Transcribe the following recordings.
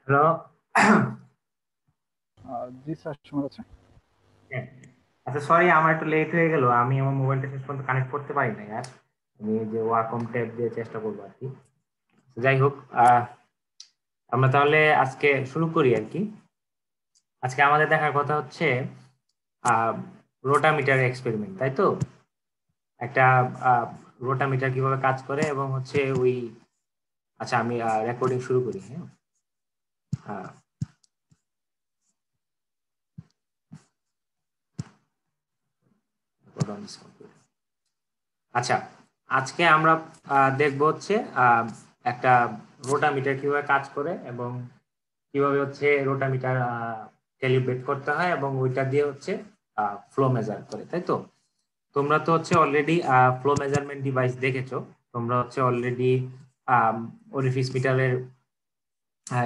Hello. জি sir, শোনা যাচ্ছে। আচ্ছা, সরি আমার একটু লেট হয়ে গেল। আমি আমার মোবাইলটা শেষ পর্যন্ত কানেক্ট করতে পারি না আর আমি এই যে ওয়াকম ট্যাব দিয়ে চেষ্টা করবো আর কি। তো যাই হোক, আমরা তাহলে আজকে শুরু করি আর কি। আজকে আমাদের দেখার কথা হচ্ছে আহ রোটামিটার এক্সপেরিমেন্ট, তাই তো? একটা রোটামিটার কিভাবে কাজ করে এবং হচ্ছে ওই, আচ্ছা আমি রেকর্ডিং শুরু করি। হ্যাঁ, আহ, আচ্ছা, আজকে আমরা দেখবো হচ্ছে একটা রোটামিটার কিভাবে কাজ করে এবং কিভাবে হচ্ছে রোটামিটার ক্যালিব্রেট করতে হয় এবং ওইটা দিয়ে হচ্ছে ফ্লো মেজার করে, তাই তো? তোমরা তো হচ্ছে অলরেডি ফ্লো মেজারমেন্ট ডিভাইস দেখেছো। তোমরা হচ্ছে অলরেডি ওরিফিস মিটারের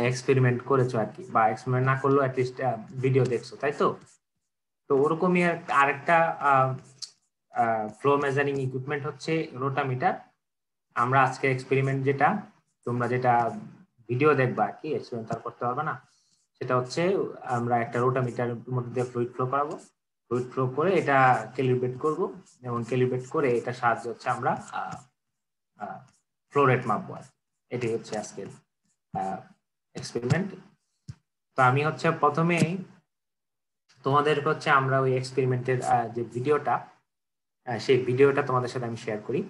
এক্সপেরিমেন্ট করেছো আর কি, বা এক্সপেরিমেন্ট না করলেও অ্যাটলিস্ট ভিডিও দেখছো, তাই তো? তো ওরকমই আরেকটা ফ্লো মেজারিং ইকুইপমেন্ট হচ্ছে রোটামিটার। আমরা আজকে এক্সপেরিমেন্ট যেটা, তোমরা যেটা ভিডিও দেখবা আর কি, এক্সপেরিমেন্ট তার করতে পারবে না, সেটা হচ্ছে আমরা একটা রোটামিটার মধ্যে দিয়ে ফ্লুইড ফ্লো করাবো। ফ্লুইড ফ্লো করে এটা ক্যালিব্রেট করব এবং ক্যালিব্রেট করে এটা সাহায্যে হচ্ছে আমরা ফ্লো রেট মাপবো আর কি। এটাই হচ্ছে আজকের এক্সপেরিমেন্ট। তো আমি হচ্ছে প্রথমেই তোমাদের হচ্ছে আমরা ওই এক্সপেরিমেন্টের যে ভিডিওটা, সেই ভিডিওটা তোমাদের সাথে আমি শেয়ার করি।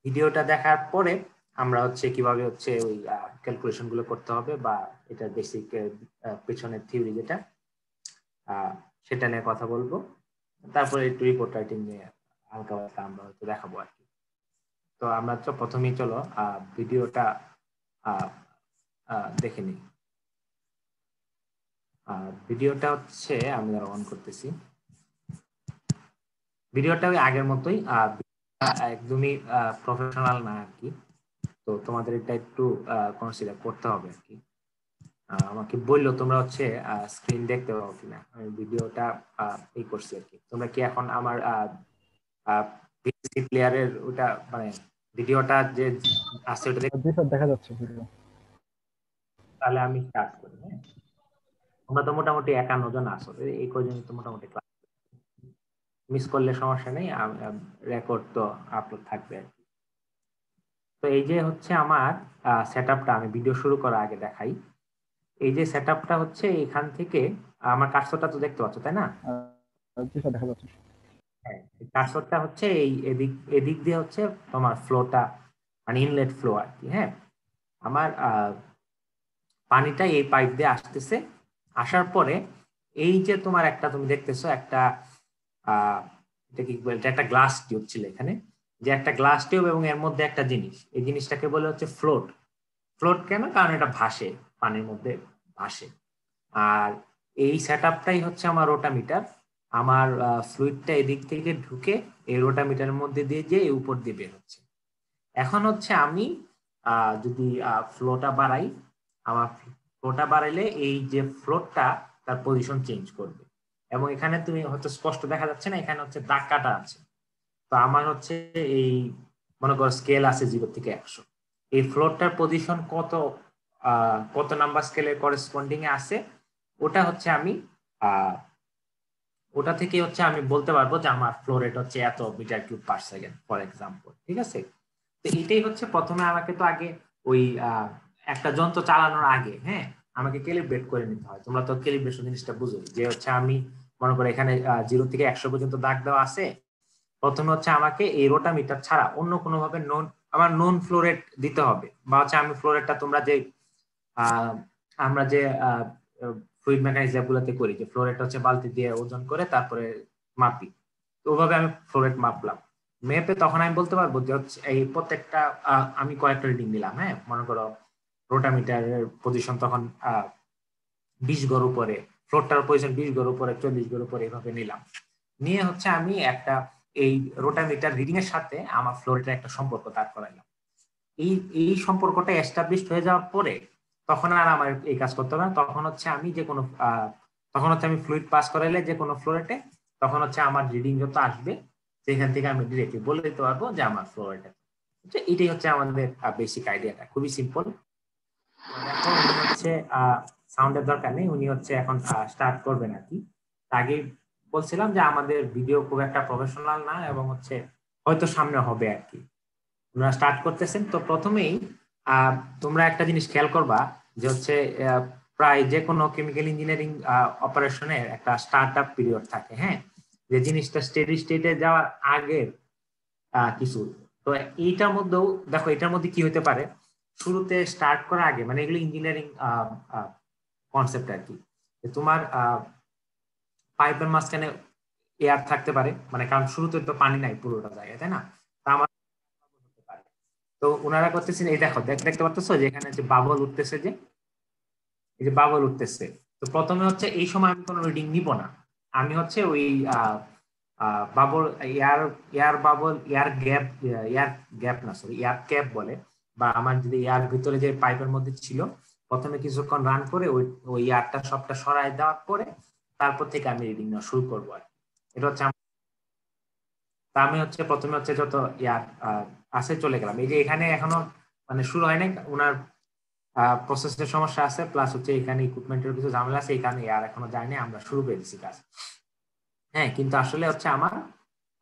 ভিডিওটা দেখার পরে আমরা হচ্ছে কিভাবে হচ্ছে ওই ক্যালকুলেশন গুলো করতে হবে বা এটার বেসিক পেছনের থিওরি যেটা, সেটা নিয়ে কথা বলবো। তারপরে একটু রিপোর্ট রাইটিং নিয়ে হালকা পাতলা আমরা হয়তো দেখাবো আর কি। তো আমরা তো প্রথমেই চলো ভিডিওটা দেখে নিই। ভিডিওটা হচ্ছে আমি অন করতেছি। ভিডিওটা ওই আগের মতোই, একদমই প্রফেশনাল না আর কি। তো তোমাদের এটা একটু কনসিডার করতে হবে আর কি। আমাকে বললো তোমরা হচ্ছে স্ক্রিন দেখতে পাবো কিনা, আমি ভিডিওটা এই করছি আর কি। তোমরা কি এখন আমার পিসি প্লেয়ারের ওটা মানে ভিডিওটা যে আছে ওটা দেখতে? জি স্যার, দেখা যাচ্ছে ভিডিও। তাহলে আমি স্টার্ট করি। হ্যাঁ, তোমরা তো মোটামুটি 51 জন আছো, এই কয়জন তো মোটামুটি ক্লাস, মিস করলে সমস্যা নেই, রেকর্ড তো আপলোড থাকবে আর কি। তো এই যে হচ্ছে আমার সেট আপটা, আমি ভিডিও শুরু করার আগে দেখাই। এই যে সেট আপটা হচ্ছে এখান থেকে, আমার কার্সরটা তো দেখতে পাচ্ছ তাই না? জি স্যার, দেখা যাচ্ছে। হ্যাঁ, কার্সরটা হচ্ছে এই এদিক এদিক দিয়ে হচ্ছে তোমার ফ্লোটা, মানে ইনলেট ফ্লো আর কি। হ্যাঁ, আমার পানিটা এই পাইপ দিয়ে আসতেছে। আসার পরে এই যে তোমার একটা, তুমি দেখতেছো একটা আহ এটা কি বলে, এটা একটা গ্লাস টিউব ছিল এখানে, যে একটা গ্লাস টিউব এবং এর মধ্যে একটা জিনিস, এই জিনিসটাকে বলে হচ্ছে ফ্লোট। ফ্লোট কেন? কারণ এটা ভাসে, পানির মধ্যে ভাসে। আর এই সেট আপটাই হচ্ছে আমার রোটামিটার। আমার ফ্লুইডটা এদিক থেকে ঢুকে এই রোটামিটারের মধ্যে দিয়ে যে উপর দিয়ে বের হচ্ছে। এখন হচ্ছে আমি যদি ফ্লোটা বাড়াই, আমার ফ্লোটা বাড়াইলে এই যে ফ্লোটটা তার পজিশন চেঞ্জ করবে। এবং এখানে তুমি হয়তো স্পষ্ট দেখা যাচ্ছে না, এখানে হচ্ছে দাগ কাটা আছে। তো আমার হচ্ছে এই, মনে করো স্কেল আছে 0 থেকে 100, এই ফ্লোরটার পজিশন কত, কত নাম্বার স্কেলের করেসপন্ডিং এ আছে, ওটা হচ্ছে আমি আহ ওটা থেকে হচ্ছে আমি বলতে পারবো যে আমার ফ্লো রেট হচ্ছে এত metre cube per second for example. ঠিক আছে? তো এটাই হচ্ছে প্রথমে আমাকে তো আগে ওই একটা যন্ত্র চালানোর আগে, হ্যাঁ, আমাকে ক্যালিব্রেট করে নিতে হয়। তোমরা তো ক্যালিব্রেশন জিনিসটা বুঝো, যে হচ্ছে আমি মনে করো এখানে 0 থেকে 100 পর্যন্ত দাগ দেওয়া আছে। প্রথমে হচ্ছে আমাকে এই রোটামিটার ছাড়া অন্য কোনো ভাবে আমার নন ফ্লোরেট দিতে হবে, বা হচ্ছে আমি ফ্লোরেটটা তোমরা যে আহ, আমরা যে ফ্লুইড মেকানিক্স গুলোতে করি, যে ফ্লোরেট হচ্ছে বালতি দিয়ে ওজন করে তারপরে মাপি, তো ওভাবে আমি ফ্লোরেট মাপলাম। মেপে তখন আমি বলতে পারবো যে হচ্ছে এই প্রত্যেকটা আমি কয়েকটা রিডিং নিলাম। হ্যাঁ, মনে করো রোটামিটারের পজিশন তখন 20 গড় উপরে, ফ্লোরটার পজিশন 20 গড় উপরে, 40 গড় উপরে, এইভাবে নিলাম। নিয়ে হচ্ছে আমি একটা এই রোটামিটার রিডিং এর সাথে আমার ফ্লোরেটের একটা সম্পর্ক দাঁড় করাইলাম। এই এই সম্পর্কটা এস্টাবলিশড হয়ে যাওয়ার পরে তখন আর আমার এই কাজ করতে হবে না। তখন হচ্ছে আমি যে কোনো তখন হচ্ছে আমি ফ্লুইড পাস করাইলে যে কোনো ফ্লোরেটে, তখন হচ্ছে আমার রিডিং যত আসবে সেখান থেকে আমি ডিরেক্টলি বলে দিতে পারবো যে আমার ফ্লোরেটে। এটাই হচ্ছে আমাদের বেসিক আইডিয়াটা, খুবই সিম্পল। তো দেখো উনি হচ্ছে সাউন্ডের দরকার নেই, উনি হচ্ছে এখন স্টার্ট করবেন আর কি। আগে বলছিলাম যে আমাদের ভিডিও খুব একটা প্রফেশনাল না এবং হচ্ছে হয়তো সামনে হবে আর কি। তোমরা স্টার্ট করতেছেন তো প্রথমেই আহ তোমরা একটা জিনিস খেয়াল করবা যে হচ্ছে প্রায় যে কোনো কেমিক্যাল ইঞ্জিনিয়ারিং অপারেশনের একটা স্টার্ট আপ পিরিয়ড থাকে, হ্যাঁ, যে জিনিসটা স্টেডি স্টেটে যাওয়ার আগে কিছু। তো এইটার মধ্যেও দেখো এটার মধ্যে কি হতে পারে, শুরুতে স্টার্ট করার আগে মানে এগুলো ইঞ্জিনিয়ারিং কনসেপ্ট আর কি, যে তোমার পাইপের মাঝখানে এয়ার থাকতে পারে, মানে কারণ শুরুতে তো পানি নাই পুরোটা জায়গায়, তাই না? তা আমার হতে পারে। তো ওনারা করতেছেন এই দেখো দেখতে পাচ্ছ যে এখানে যে বাবল উঠতেছে, যে এই যে বাবল উঠতেছে। তো প্রথমে হচ্ছে এই সময় আমি কোনো রিডিং নিব না, আমি হচ্ছে ওই bubble air air bubble air gap, air gap না সরি এয়ার ক্যাপ বলে, বা আমার যদি এয়ার ভিতরে যে পাইপের মধ্যে ছিল প্রথমে কিছুক্ষণ রান করে ওই ওই এয়ারটা সবটা সরাই দেওয়ার পরে তারপর থেকে আমি রিডিং নেওয়া শুরু করবো আর কি। এটা হচ্ছে তা আমি হচ্ছে প্রথমে হচ্ছে যত ইয়ার আছে চলে গেলাম, এই যে এখানে এখনো মানে শুরু হয় নাই ওনার প্রসেসের সমস্যা আছে, প্লাস হচ্ছে এখানে ইকুইপমেন্টের কিছু ঝামেলা আছে, এই কারণে এয়ার এখনো যায়নি, আমরা শুরু করে দিচ্ছি কাজ। হ্যাঁ, কিন্তু আসলে হচ্ছে আমার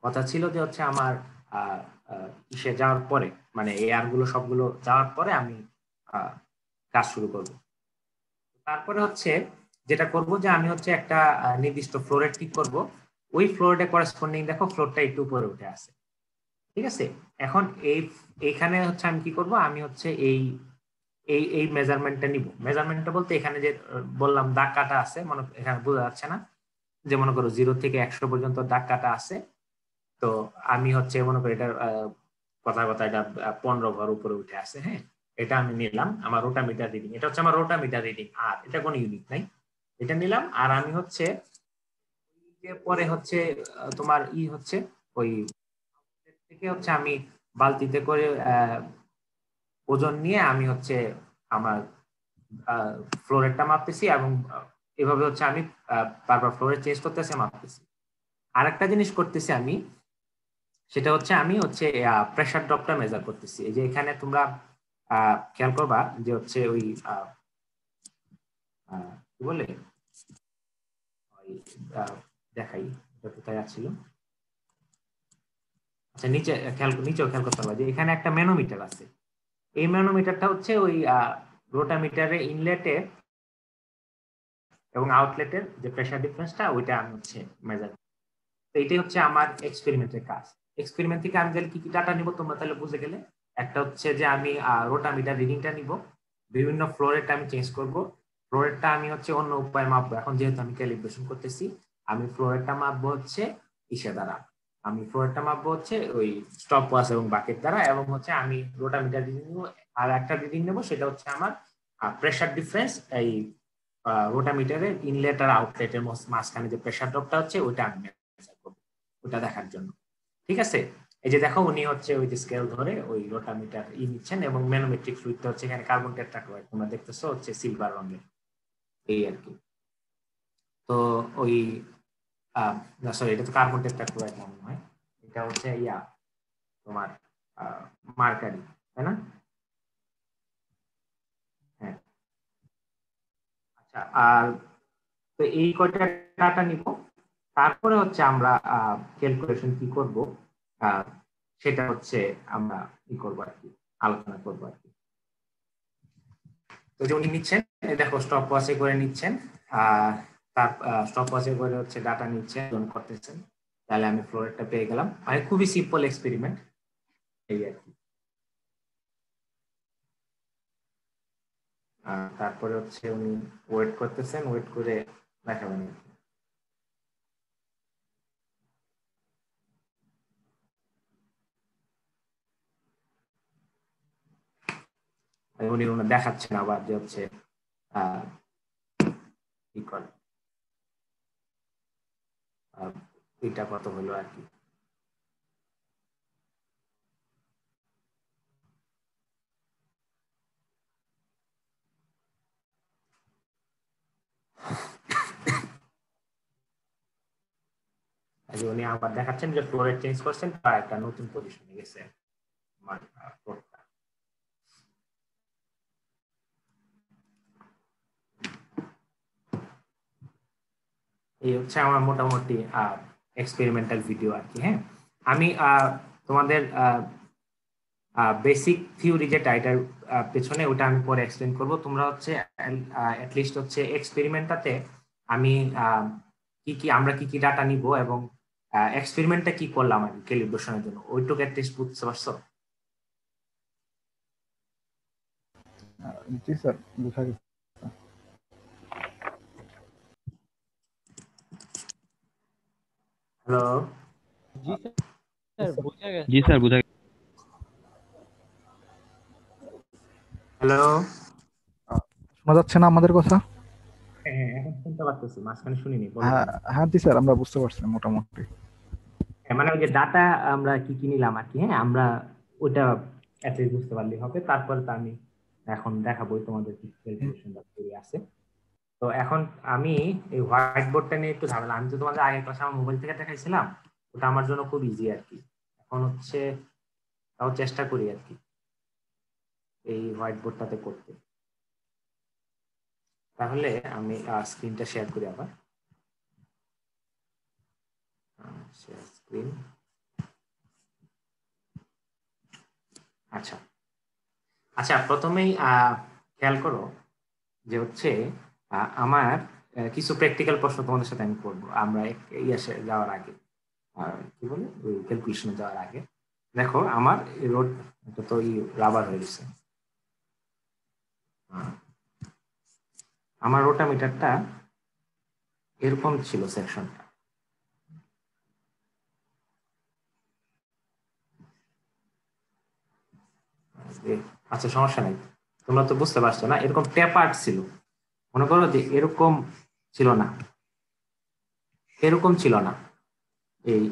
কথা ছিল যে হচ্ছে আমার ইসে যাওয়ার পরে মানে এয়ার গুলো সবগুলো যাওয়ার পরে আমি আহ, কাজ শুরু করব। তারপরে হচ্ছে যেটা করব যে আমি হচ্ছে একটা নির্দিষ্ট ফ্লোরে ঠিক করব, ওই ফ্লোরটা করেসপন্ডিং দেখো ফ্লোরটা একটু উপরে উঠে আসে, ঠিক আছে? এখন এইখানে হচ্ছে আমি কি করব, আমি হচ্ছে এই এই এই মেজারমেন্টটা নিব। মেজারমেন্টটা বলতে এখানে যে বললাম দাগ কাটা আছে, মনে এখানে বোঝা যাচ্ছে না, যে মনে করো 0 থেকে 100 পর্যন্ত দাগ কাটা আছে। তো আমি হচ্ছে মনে করি এটা কথা কথা এটা 15 ঘর উপরে উঠে আছে, হ্যাঁ, এটা আমি নিলাম আমার রোটামিটার রিডিং, এটা হচ্ছে আমার রোটামিটার রিডিং, আর এটা কোনো ইউনিট নাই, এটা নিলাম। আর আমি হচ্ছে পরে হচ্ছে তোমার হচ্ছে ওই থেকে হচ্ছে আমি বালতিতে করে ওজন নিয়ে আমি হচ্ছে আমার ফ্লোরেটটা মাপতেছি, এবং এভাবে হচ্ছে আমি বারবার ফ্লোরে চেঞ্জ করতেছি, মাপতেছি। আরেকটা জিনিস করতেছি আমি, সেটা হচ্ছে আমি হচ্ছে প্রেসার ড্রপটা মেজার করতেছি। এই যে এখানে তোমরা খেয়াল করবা যে হচ্ছে ওই কি বলে ওই, দেখাই এটা কোথায় ছিল। আচ্ছা নিচে নিচেও খেয়াল করতে পারবা যে এখানে একটা ম্যানোমিটার আছে। এই ম্যানোমিটারটা হচ্ছে ওই রোটামিটারে ইনলেটে এবং আউটলেটের যে প্রেসার ডিফারেন্সটা ওইটা আমি হচ্ছে মেজার। তো এটাই হচ্ছে আমার এক্সপেরিমেন্টের কাজ। এক্সপেরিমেন্ট থেকে আমি তাহলে কি কি ডাটা নিব তোমরা তাহলে বুঝে গেলে। একটা হচ্ছে যে আমি রোটামিটার রিডিংটা নিব, বিভিন্ন ফ্লোরেটটা আমি চেঞ্জ করব। ফ্লোরেটটা আমি হচ্ছে অন্য উপায়ে মাপবো, এখন যেহেতু আমি ক্যালিব্রেশন করতেছি আমি ফ্লোরেটটা মাপবো হচ্ছে ইসে দ্বারা, আমি ফ্লোরেটটা মাপবো হচ্ছে ওই স্টপ ওয়াচ এবং বাকেট দ্বারা, এবং হচ্ছে আমি রোটামিটার রিডিং নিব। আর একটা রিডিং নেবো সেটা হচ্ছে আমার প্রেসার ডিফারেন্স, এই রোটামিটারের ইনলেট আর আউটলেটের মাঝখানে যে প্রেসার ড্রপটা হচ্ছে ওইটা আমি মেজার করবো, ওটা দেখার জন্য। ঠিক আছে? এই যে দেখো উনি হচ্ছে ওই যে স্কেল ধরে ওই রোটামিটার নিচ্ছেন, এবং ম্যানোমেট্রিক ফ্লুইডটা হচ্ছে এখানে কার্বন টেট্রাক্লোরাইড তোমরা দেখতেছো হচ্ছে সিলভার রঙের, এই আর কি। তো ওই সরি এটা তো কার্বন টেট্রাক্লোরাইড মনে হয়, এটা হচ্ছে তোমার মার্কারি, তাই না? হ্যাঁ। আচ্ছা, আর তো এই কয়টা ডাটা নিব, তারপরে হচ্ছে আমরা ক্যালকুলেশন কি করব সেটা হচ্ছে আমরা কি করবো আর কি, আলোচনা করবো আর কি। তো যে উনি নিচ্ছেন দেখো স্টপ ওয়াচে করে নিচ্ছেন, তার স্টপ ওয়াচে করে হচ্ছে ডাটা নিচ্ছেন করতেছেন, তাহলে আমি ফ্লোরেটটা পেয়ে গেলাম, মানে খুবই সিম্পল এক্সপেরিমেন্ট এই আর কি। তারপরে হচ্ছে উনি ওয়েট করতেছেন, ওয়েট করে দেখাবেন। উনি দেখাচ্ছেন আবার যে হচ্ছে আহ কি করে এটা কত হলো আর কি। উনি আবার দেখাচ্ছেন যে ফ্লোরেট চেঞ্জ করছেন বা একটা নতুন পজিশনে গেছে আমার ফ্লোরটা। এই হচ্ছে আমার মোটামুটি এক্সপেরিমেন্টাল ভিডিও আর কি। হ্যাঁ, আমি তোমাদের বেসিক থিওরি যেটা এটার পেছনে ওটা আমি পরে এক্সপ্লেন করব। তোমরা হচ্ছে অ্যাটলিস্ট হচ্ছে এক্সপেরিমেন্টটাতে আমি কি কি আমরা কি কি ডাটা নিব এবং এক্সপেরিমেন্টটা কি করলাম আর ক্যালিব্রেশনের জন্য ওইটুকু অ্যাটলিস্ট বুঝতে পারছো? জি স্যার, বোঝা গেছে। হ্যালো জি স্যার, বোঝা গেছে। জি স্যার, বোঝা হ্যালো। শোনা যাচ্ছে না আমাদের কথা? হ্যাঁ হ্যাঁ, এখন শুনতে পারতেছি, মাঝখানে শুনিনি, বলো হ্যাঁ তুমি। হ্যাঁ জি স্যার, আমরা বুঝতে পারছি মোটামুটি। হ্যাঁ, মানে ওই যে ডাটা আমরা কি কি নিলাম আর কি। হ্যাঁ, আমরা ওটা অ্যাটলিস্ট বুঝতে পারলেই হবে। তারপরে তো আমি এখন দেখাবো তোমাদের কি ক্যালকুলেশন আছে। তো এখন আমি এই হোয়াইট বোর্ডটা নিয়ে একটু ঝামেলা। আমি তো তোমাদের আগের ক্লাসে আমার মোবাইল থেকে দেখাইছিলাম, ওটা আমার জন্য খুব ইজি আর কি। এখন হচ্ছে তাও চেষ্টা করি আর কি এই হোয়াইট বোর্ডটাতে করতে। তাহলে আমি স্ক্রিনটা শেয়ার করি আবার। Share screen. আচ্ছা আচ্ছা, প্রথমেই খেয়াল করো যে হচ্ছে আমার কিছু প্র্যাকটিক্যাল প্রশ্ন তোমাদের সাথে আমি করবো আমরা ইয়াসে যাওয়ার আগে, কি বলে ওই ক্যালকুলেশনে যাওয়ার আগে। দেখো আমার রোড এটা তো রাবার হয়ে গেছে। আমার রোটামিটারটা এরকম ছিল সেকশনটা। আচ্ছা, সমস্যা নাই, তোমরা তো বুঝতে পারছো না। এরকম ট্যাপার্ট ছিল, মনে করো যে এরকম ছিল না, এরকম ছিল না, এই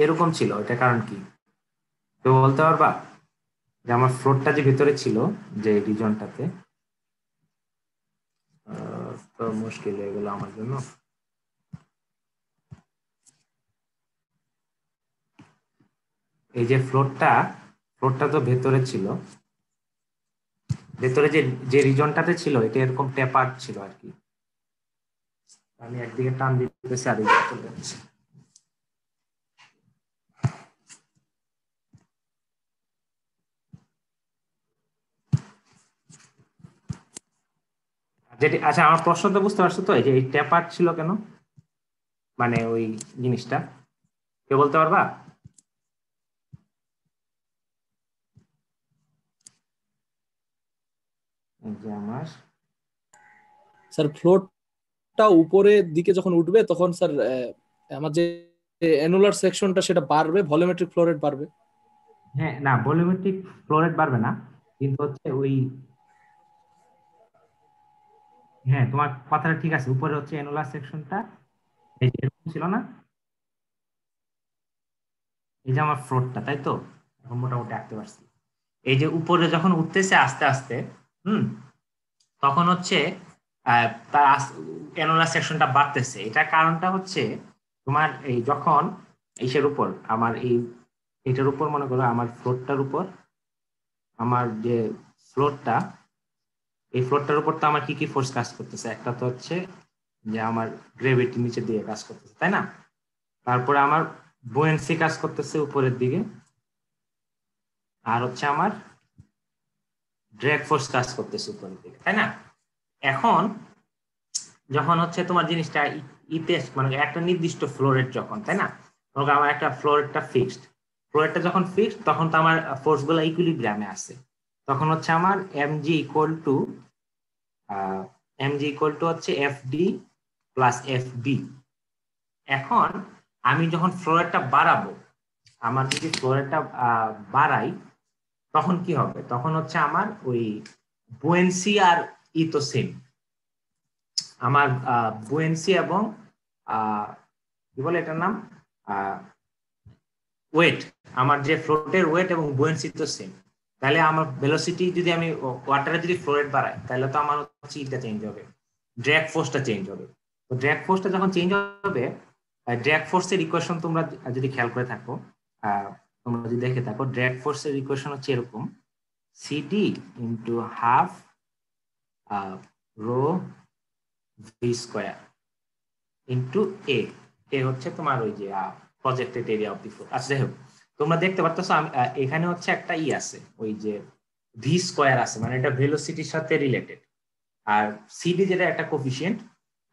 এরকম ছিল। এটা কারণ কি তো বলতে পারবা? যে আমার ফ্লোরটা যে ভিতরে ছিল, যে রিজনটাতে, তো মুশকিল হয়ে গেল আমার জন্য। এই যে ফ্লোরটা তো ভেতরে ছিল, ভেতরে যে যে রিজনটাতে ছিল এটা এরকম ট্যাপার্ট ছিল আর কি। আমি একদিকে টান দিতেছি আর একদিকে চলে যাচ্ছে। যেটি আচ্ছা, আমার প্রশ্ন তো বুঝতে পারছো তো? এই যে এই ট্যাপার্ট ছিল কেন, মানে ওই জিনিসটা কেউ বলতে পারবা? এই যে আমার স্যার ফ্লোরটা উপরের দিকে যখন উঠবে তখন স্যার আমার যে অ্যানুলার সেকশনটা সেটা বাড়বে, ভলিউমেট্রিক ফ্লো রেট বাড়বে। হ্যাঁ, না ভলিউমেট্রিক ফ্লো রেট বাড়বে না, কিন্তু হচ্ছে ওই, হ্যাঁ তোমার কথাটা ঠিক আছে, উপরে হচ্ছে অ্যানুলার সেকশনটা এই যে এরকম ছিল না, এই যে আমার ফ্লোরটা, তাই তো? এখন মোটামুটি আঁকতে পারছি। এই যে উপরে যখন উঠতেছে আস্তে আস্তে, হুম, তখন হচ্ছে তার অ্যানুলার সেকশনটা বাড়তেছে। এটার কারণটা হচ্ছে তোমার এই যখন ইসের উপর আমার এটার উপর মনে করো আমার ফ্লোরটার উপর, আমার যে ফ্লোরটা, এই ফ্লোরটার উপর তো আমার কি কি ফোর্স কাজ করতেছে? একটা তো হচ্ছে যে আমার গ্রেভিটি নিচের দিকে কাজ করতেছে, তাই না? তারপরে আমার বুয়েন্সি কাজ করতেছে উপরের দিকে, আর হচ্ছে আমার ড্র্যাগ ফোর্স কাজ করতেছে উপরের দিকে, তাই না? এখন যখন হচ্ছে তোমার জিনিসটা ইতে মানে একটা নির্দিষ্ট ফ্লোরেট যখন, তাই না, তখন আমার একটা ফ্লোরেটটা ফিক্সড, ফ্লোরেটটা যখন ফিক্সড তখন তো আমার ফোর্স গুলো ইকুইলিব্রিয়ামে আছে। তখন হচ্ছে আমার এমজি ইকুয়াল টু হচ্ছে এফডি প্লাস এফবি। এখন আমি যখন ফ্লোরেটটা বাড়াবো, আমার যদি ফ্লোরেটটা বাড়াই, তখন কি হবে? তখন হচ্ছে আমার ওই বুয়েন্সি আর ই তো সেম। আমার বুয়েন্সি এবং কি বলে এটার নাম, ওয়েট, আমার যে ফ্লোটের ওয়েট এবং বুয়েন্সি তো সেম। তাহলে আমার ভেলোসিটি যদি আমি ওয়াটারে যদি ফ্লো রেট বাড়াই, তাহলে তো আমার হচ্ছে ইটা চেঞ্জ হবে, ড্র্যাগ ফোর্সটা চেঞ্জ হবে। তো ড্র্যাগ ফোর্সটা যখন চেঞ্জ হবে, ড্র্যাগ ফোর্সের ইকুয়েশন তোমরা যদি খেয়াল করে থাকো, তোমরা যদি দেখে থাকো, ড্র্যাগ ফোর্সের ইকুয়েশন হচ্ছে এরকম, CD into half rho V square. Into A, A হচ্ছে তোমার ওই যে projected area of the floor. আচ্ছা যাই হোক, তোমরা দেখতে পাচ্ছ এখানে হচ্ছে একটা আছে, ওই যে ভি স্কোয়ার আছে, মানে এটা ভেলোসিটির সাথে রিলেটেড, আর সিডি যেটা একটা কোফিশিয়েন্ট,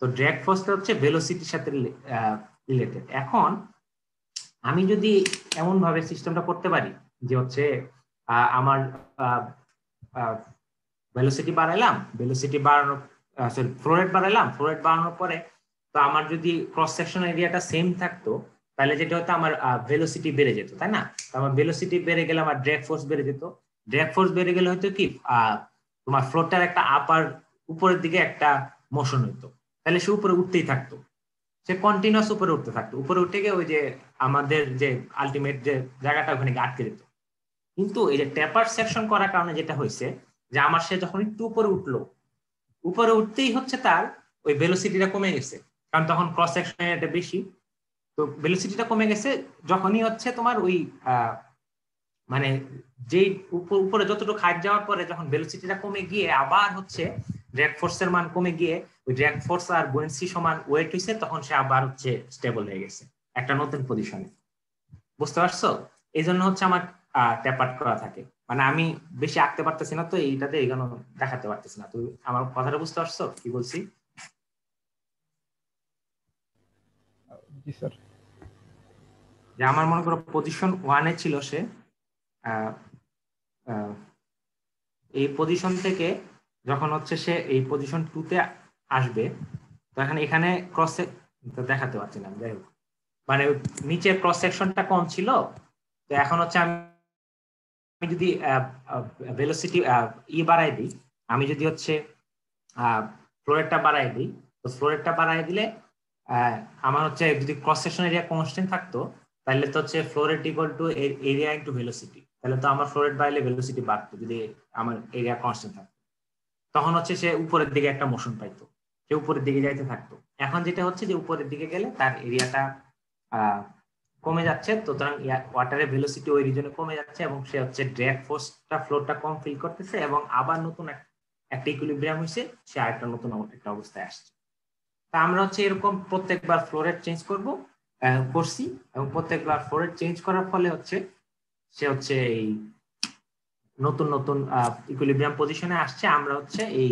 তো ড্র্যাগ ফোর্সটা হচ্ছে ভেলোসিটির সাথে রিলেটেড। এখন আমি যদি এমন ভাবে সিস্টেমটা করতে পারি যে হচ্ছে আমার ভেলোসিটি বাড়াইলাম, ভেলোসিটি বাড়ানোর সরি ফ্লো রেট বাড়াইলাম, ফ্লো রেট বাড়ানোর পরে তো আমার যদি ক্রস সেকশন এরিয়াটা সেম থাকতো, তাহলে যেটা হতো আমার ভেলোসিটি বেড়ে যেত, তাই না? আমার ভেলোসিটি বেড়ে গেলে আমার ড্র্যাগ ফোর্স বেড়ে যেত, ড্র্যাগ ফোর্স বেড়ে গেলে হয়তো কি তোমার ফ্লোরটার একটা আপার উপরের দিকে একটা মোশন হইতো, তাহলে সে উপরে উঠতেই থাকতো, সে কন্টিনিউয়াস উপরে উঠতে থাকতো, উপরে উঠে গিয়ে ওই যে আমাদের যে আলটিমেট যে জায়গাটা ওখানে আটকে যেত। কিন্তু এই যে ট্যাপার সেকশন করার কারণে যেটা হয়েছে যে আমার সে যখন একটু উপরে উঠলো, উপরে উঠতেই হচ্ছে তার ওই ভেলোসিটিটা কমে গেছে, কারণ তখন ক্রস সেকশন এটা বেশি, তো ভেলোসিটিটা কমে গেছে। যখনই হচ্ছে তোমার ওই মানে যেই উপরে যতটুকু হাইট যাওয়ার পরে যখন ভেলোসিটিটা কমে গিয়ে আবার হচ্ছে ড্র্যাগ ফোর্সের মান কমে গিয়ে ওই ড্র্যাগ ফোর্স আর বুয়েন্সি সমান ওয়েট হইছে, তখন সে আবার হচ্ছে স্টেবল হয়ে গেছে একটা নতুন পজিশনে। বুঝতে পারছো? এই জন্য হচ্ছে আমার ট্যাপার করা থাকে, মানে আমি বেশি আঁকতে পারতেছি না, তো এইটাতে এইখানে দেখাতে পারতেছি না। তুমি আমার কথাটা বুঝতে পারছো কি বলছি? জি স্যার। যে আমার মনে করো পজিশন 1-এ ছিল সে, এই পজিশন থেকে যখন হচ্ছে সে এই পজিশন 2-তে আসবে, তখন এখানে ক্রস দেখাতে পারছি না, যাই হোক, মানে নিচের ক্রস সেকশনটা কম ছিল, তো এখন হচ্ছে আমি যদি ভেলোসিটি বাড়াই দিই, আমি যদি হচ্ছে ফ্লো রেটটা বাড়াই দিই, তো ফ্লো রেটটা বাড়াই দিলে আমার হচ্ছে যদি ক্রস সেকশন এরিয়া কনস্ট্যান্ট থাকতো, তাহলে তো হচ্ছে flow rate equal to area into velocity, তাহলে তো আমার ফ্লো রেট বাড়লে ভেলোসিটি বাড়তো যদি আমার এরিয়া কনস্ট্যান্ট থাকতো, তখন হচ্ছে সে উপরের দিকে একটা মোশন পাইতো, সে উপরের দিকে যাইতে থাকতো। এখন যেটা হচ্ছে যে উপরের দিকে গেলে তার এরিয়াটা কমে যাচ্ছে, সুতরাং ওয়াটারের ভেলোসিটি ওই রিজনে কমে যাচ্ছে, এবং সে হচ্ছে ড্র্যাগ ফোর্সটা ফ্লোরটা কম ফিল করতেছে, এবং আবার নতুন একটা ইকুইলিব্রিয়াম হয়েছে, সে আরেকটা নতুন একটা অবস্থায় আসছে। তা আমরা হচ্ছে এরকম প্রত্যেকবার ফ্লো রেট চেঞ্জ করছি, এবং প্রত্যেকবার ফ্লো রেট চেঞ্জ করার ফলে হচ্ছে সে হচ্ছে এই নতুন নতুন ইকুইলিব্রিয়াম পজিশনে আসছে। আমরা হচ্ছে এই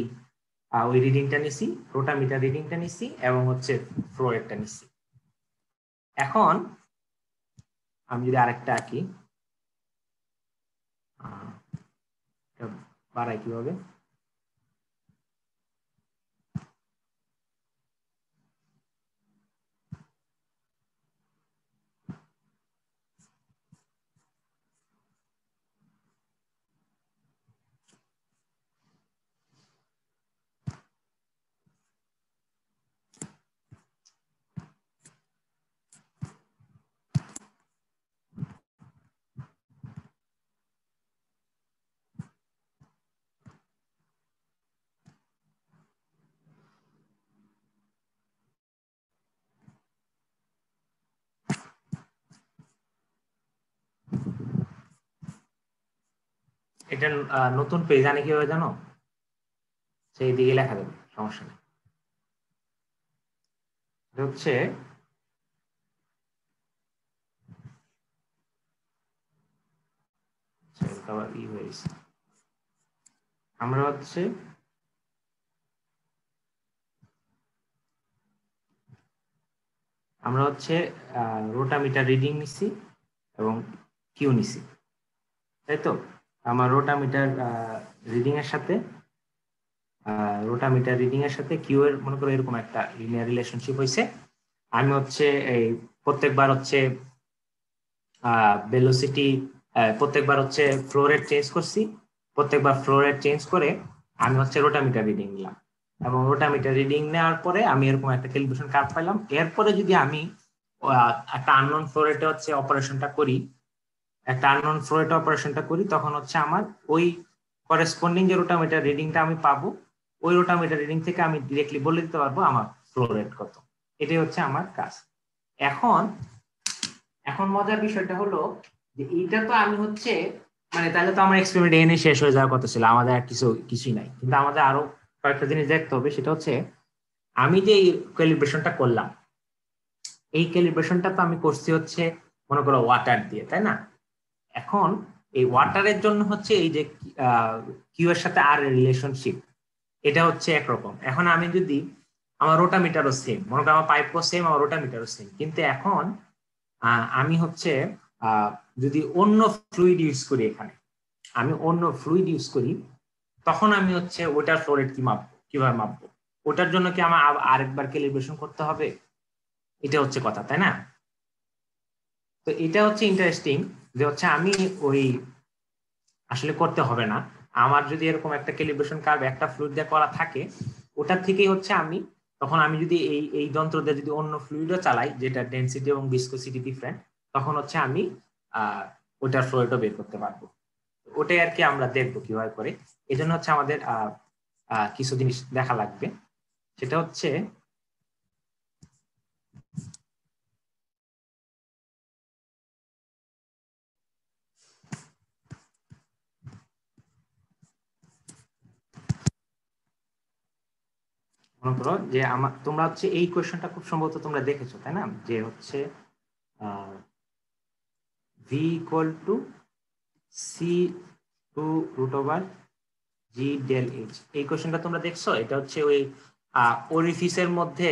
ওই রিডিংটা নিছি, রোটামিটার রিডিংটা নিছি, এবং হচ্ছে ফ্লো রেটটা নিছি। এখন আমি যদি আরেকটা আঁকি, বাড়াই কিভাবে, এটা নতুন পেজ আনে কিভাবে জানো? সেই দিকে লেখা যাবে, সমস্যা নেই। এটা হচ্ছে আমরা হচ্ছে রোটামিটার রিডিং নিছি এবং কিউ নিছি, তাই তো? আমার রোটামিটার রিডিং এর সাথে কিউ এর মনে করো এরকম একটা লিনিয়ার রিলেশনশিপ হয়েছে। আমি হচ্ছে এই প্রত্যেকবার হচ্ছে ভেলোসিটি, প্রত্যেকবার হচ্ছে ফ্লো রেট চেঞ্জ করছি, প্রত্যেকবার ফ্লো রেট চেঞ্জ করে আমি হচ্ছে রোটামিটার রিডিং নিলাম, এবং রোটামিটার রিডিং নেওয়ার পরে আমি এরকম একটা ক্যালিব্রেশন কার্ভ পাইলাম। এরপরে যদি আমি একটা আননোন ফ্লো রেটে হচ্ছে অপারেশনটা করি, তখন হচ্ছে আমার ওই করেসপন্ডিং যে রোটামিটার রিডিংটা আমি পাবো, ওই রোটামিটার রিডিং থেকে আমি ডিরেক্টলি বলে দিতে পারবো আমার ফ্লো রেট কত। এটাই হচ্ছে আমার কাজ। এখন মজার বিষয়টা হলো যে এইটা তো আমি হচ্ছে মানে তাহলে তো আমার এক্সপেরিমেন্ট এনে শেষ হয়ে যাওয়ার কথা ছিল, আমাদের আর কিছুই নাই, কিন্তু আমাদের আরো কয়েকটা জিনিস দেখতে হবে। সেটা হচ্ছে আমি যে ক্যালিব্রেশনটা করলাম, এই ক্যালিব্রেশনটা তো আমি করছি হচ্ছে মনে করো ওয়াটার দিয়ে, তাই না? এখন এই ওয়াটারের জন্য হচ্ছে এই যে কিউ এর সাথে আর এর রিলেশনশিপ, এটা হচ্ছে একরকম। এখন আমি যদি আমার রোটামিটারও সেম, মনে করো আমার পাইপও সেম, আমার রোটামিটারও সেম, কিন্তু এখন আমি হচ্ছে যদি অন্য ফ্লুইড ইউজ করি, এখানে আমি অন্য ফ্লুইড ইউজ করি, তখন আমি হচ্ছে ওটার ফ্লো রেট কিভাবে মাপবো? ওটার জন্য কি আমার আরেকবার ক্যালিব্রেশন করতে হবে? এটা হচ্ছে কথা, তাই না? তো এটা হচ্ছে ইন্টারেস্টিং যে হচ্ছে আমি ওই আসলে করতে হবে না। আমার যদি এরকম একটা ক্যালিব্রেশন কার্ভ একটা ফ্লুইড দিয়ে করা থাকে, ওটার থেকেই হচ্ছে আমি তখন আমি যদি এই যন্ত্র দিয়ে যদি অন্য ফ্লুইডও চালাই যেটা ডেনসিটি এবং ভিসকোসিটি ডিফারেন্ট, তখন হচ্ছে আমি ওটার ফ্লো রেটও বের করতে পারবো। ওটাই আর কি আমরা দেখবো কিভাবে করে। এই জন্য হচ্ছে আমাদের কিছু জিনিস দেখা লাগবে। সেটা হচ্ছে মনে করো যে তোমরা হচ্ছে এই কোয়েশ্চনটা খুব সম্ভবত তোমরা দেখেছো, তাই না? যে হচ্ছে V equal to C two root over G del H. এই কোয়েশ্চনটা তোমরা দেখছো? এটা হচ্ছে ওই ওরিফিসের মধ্যে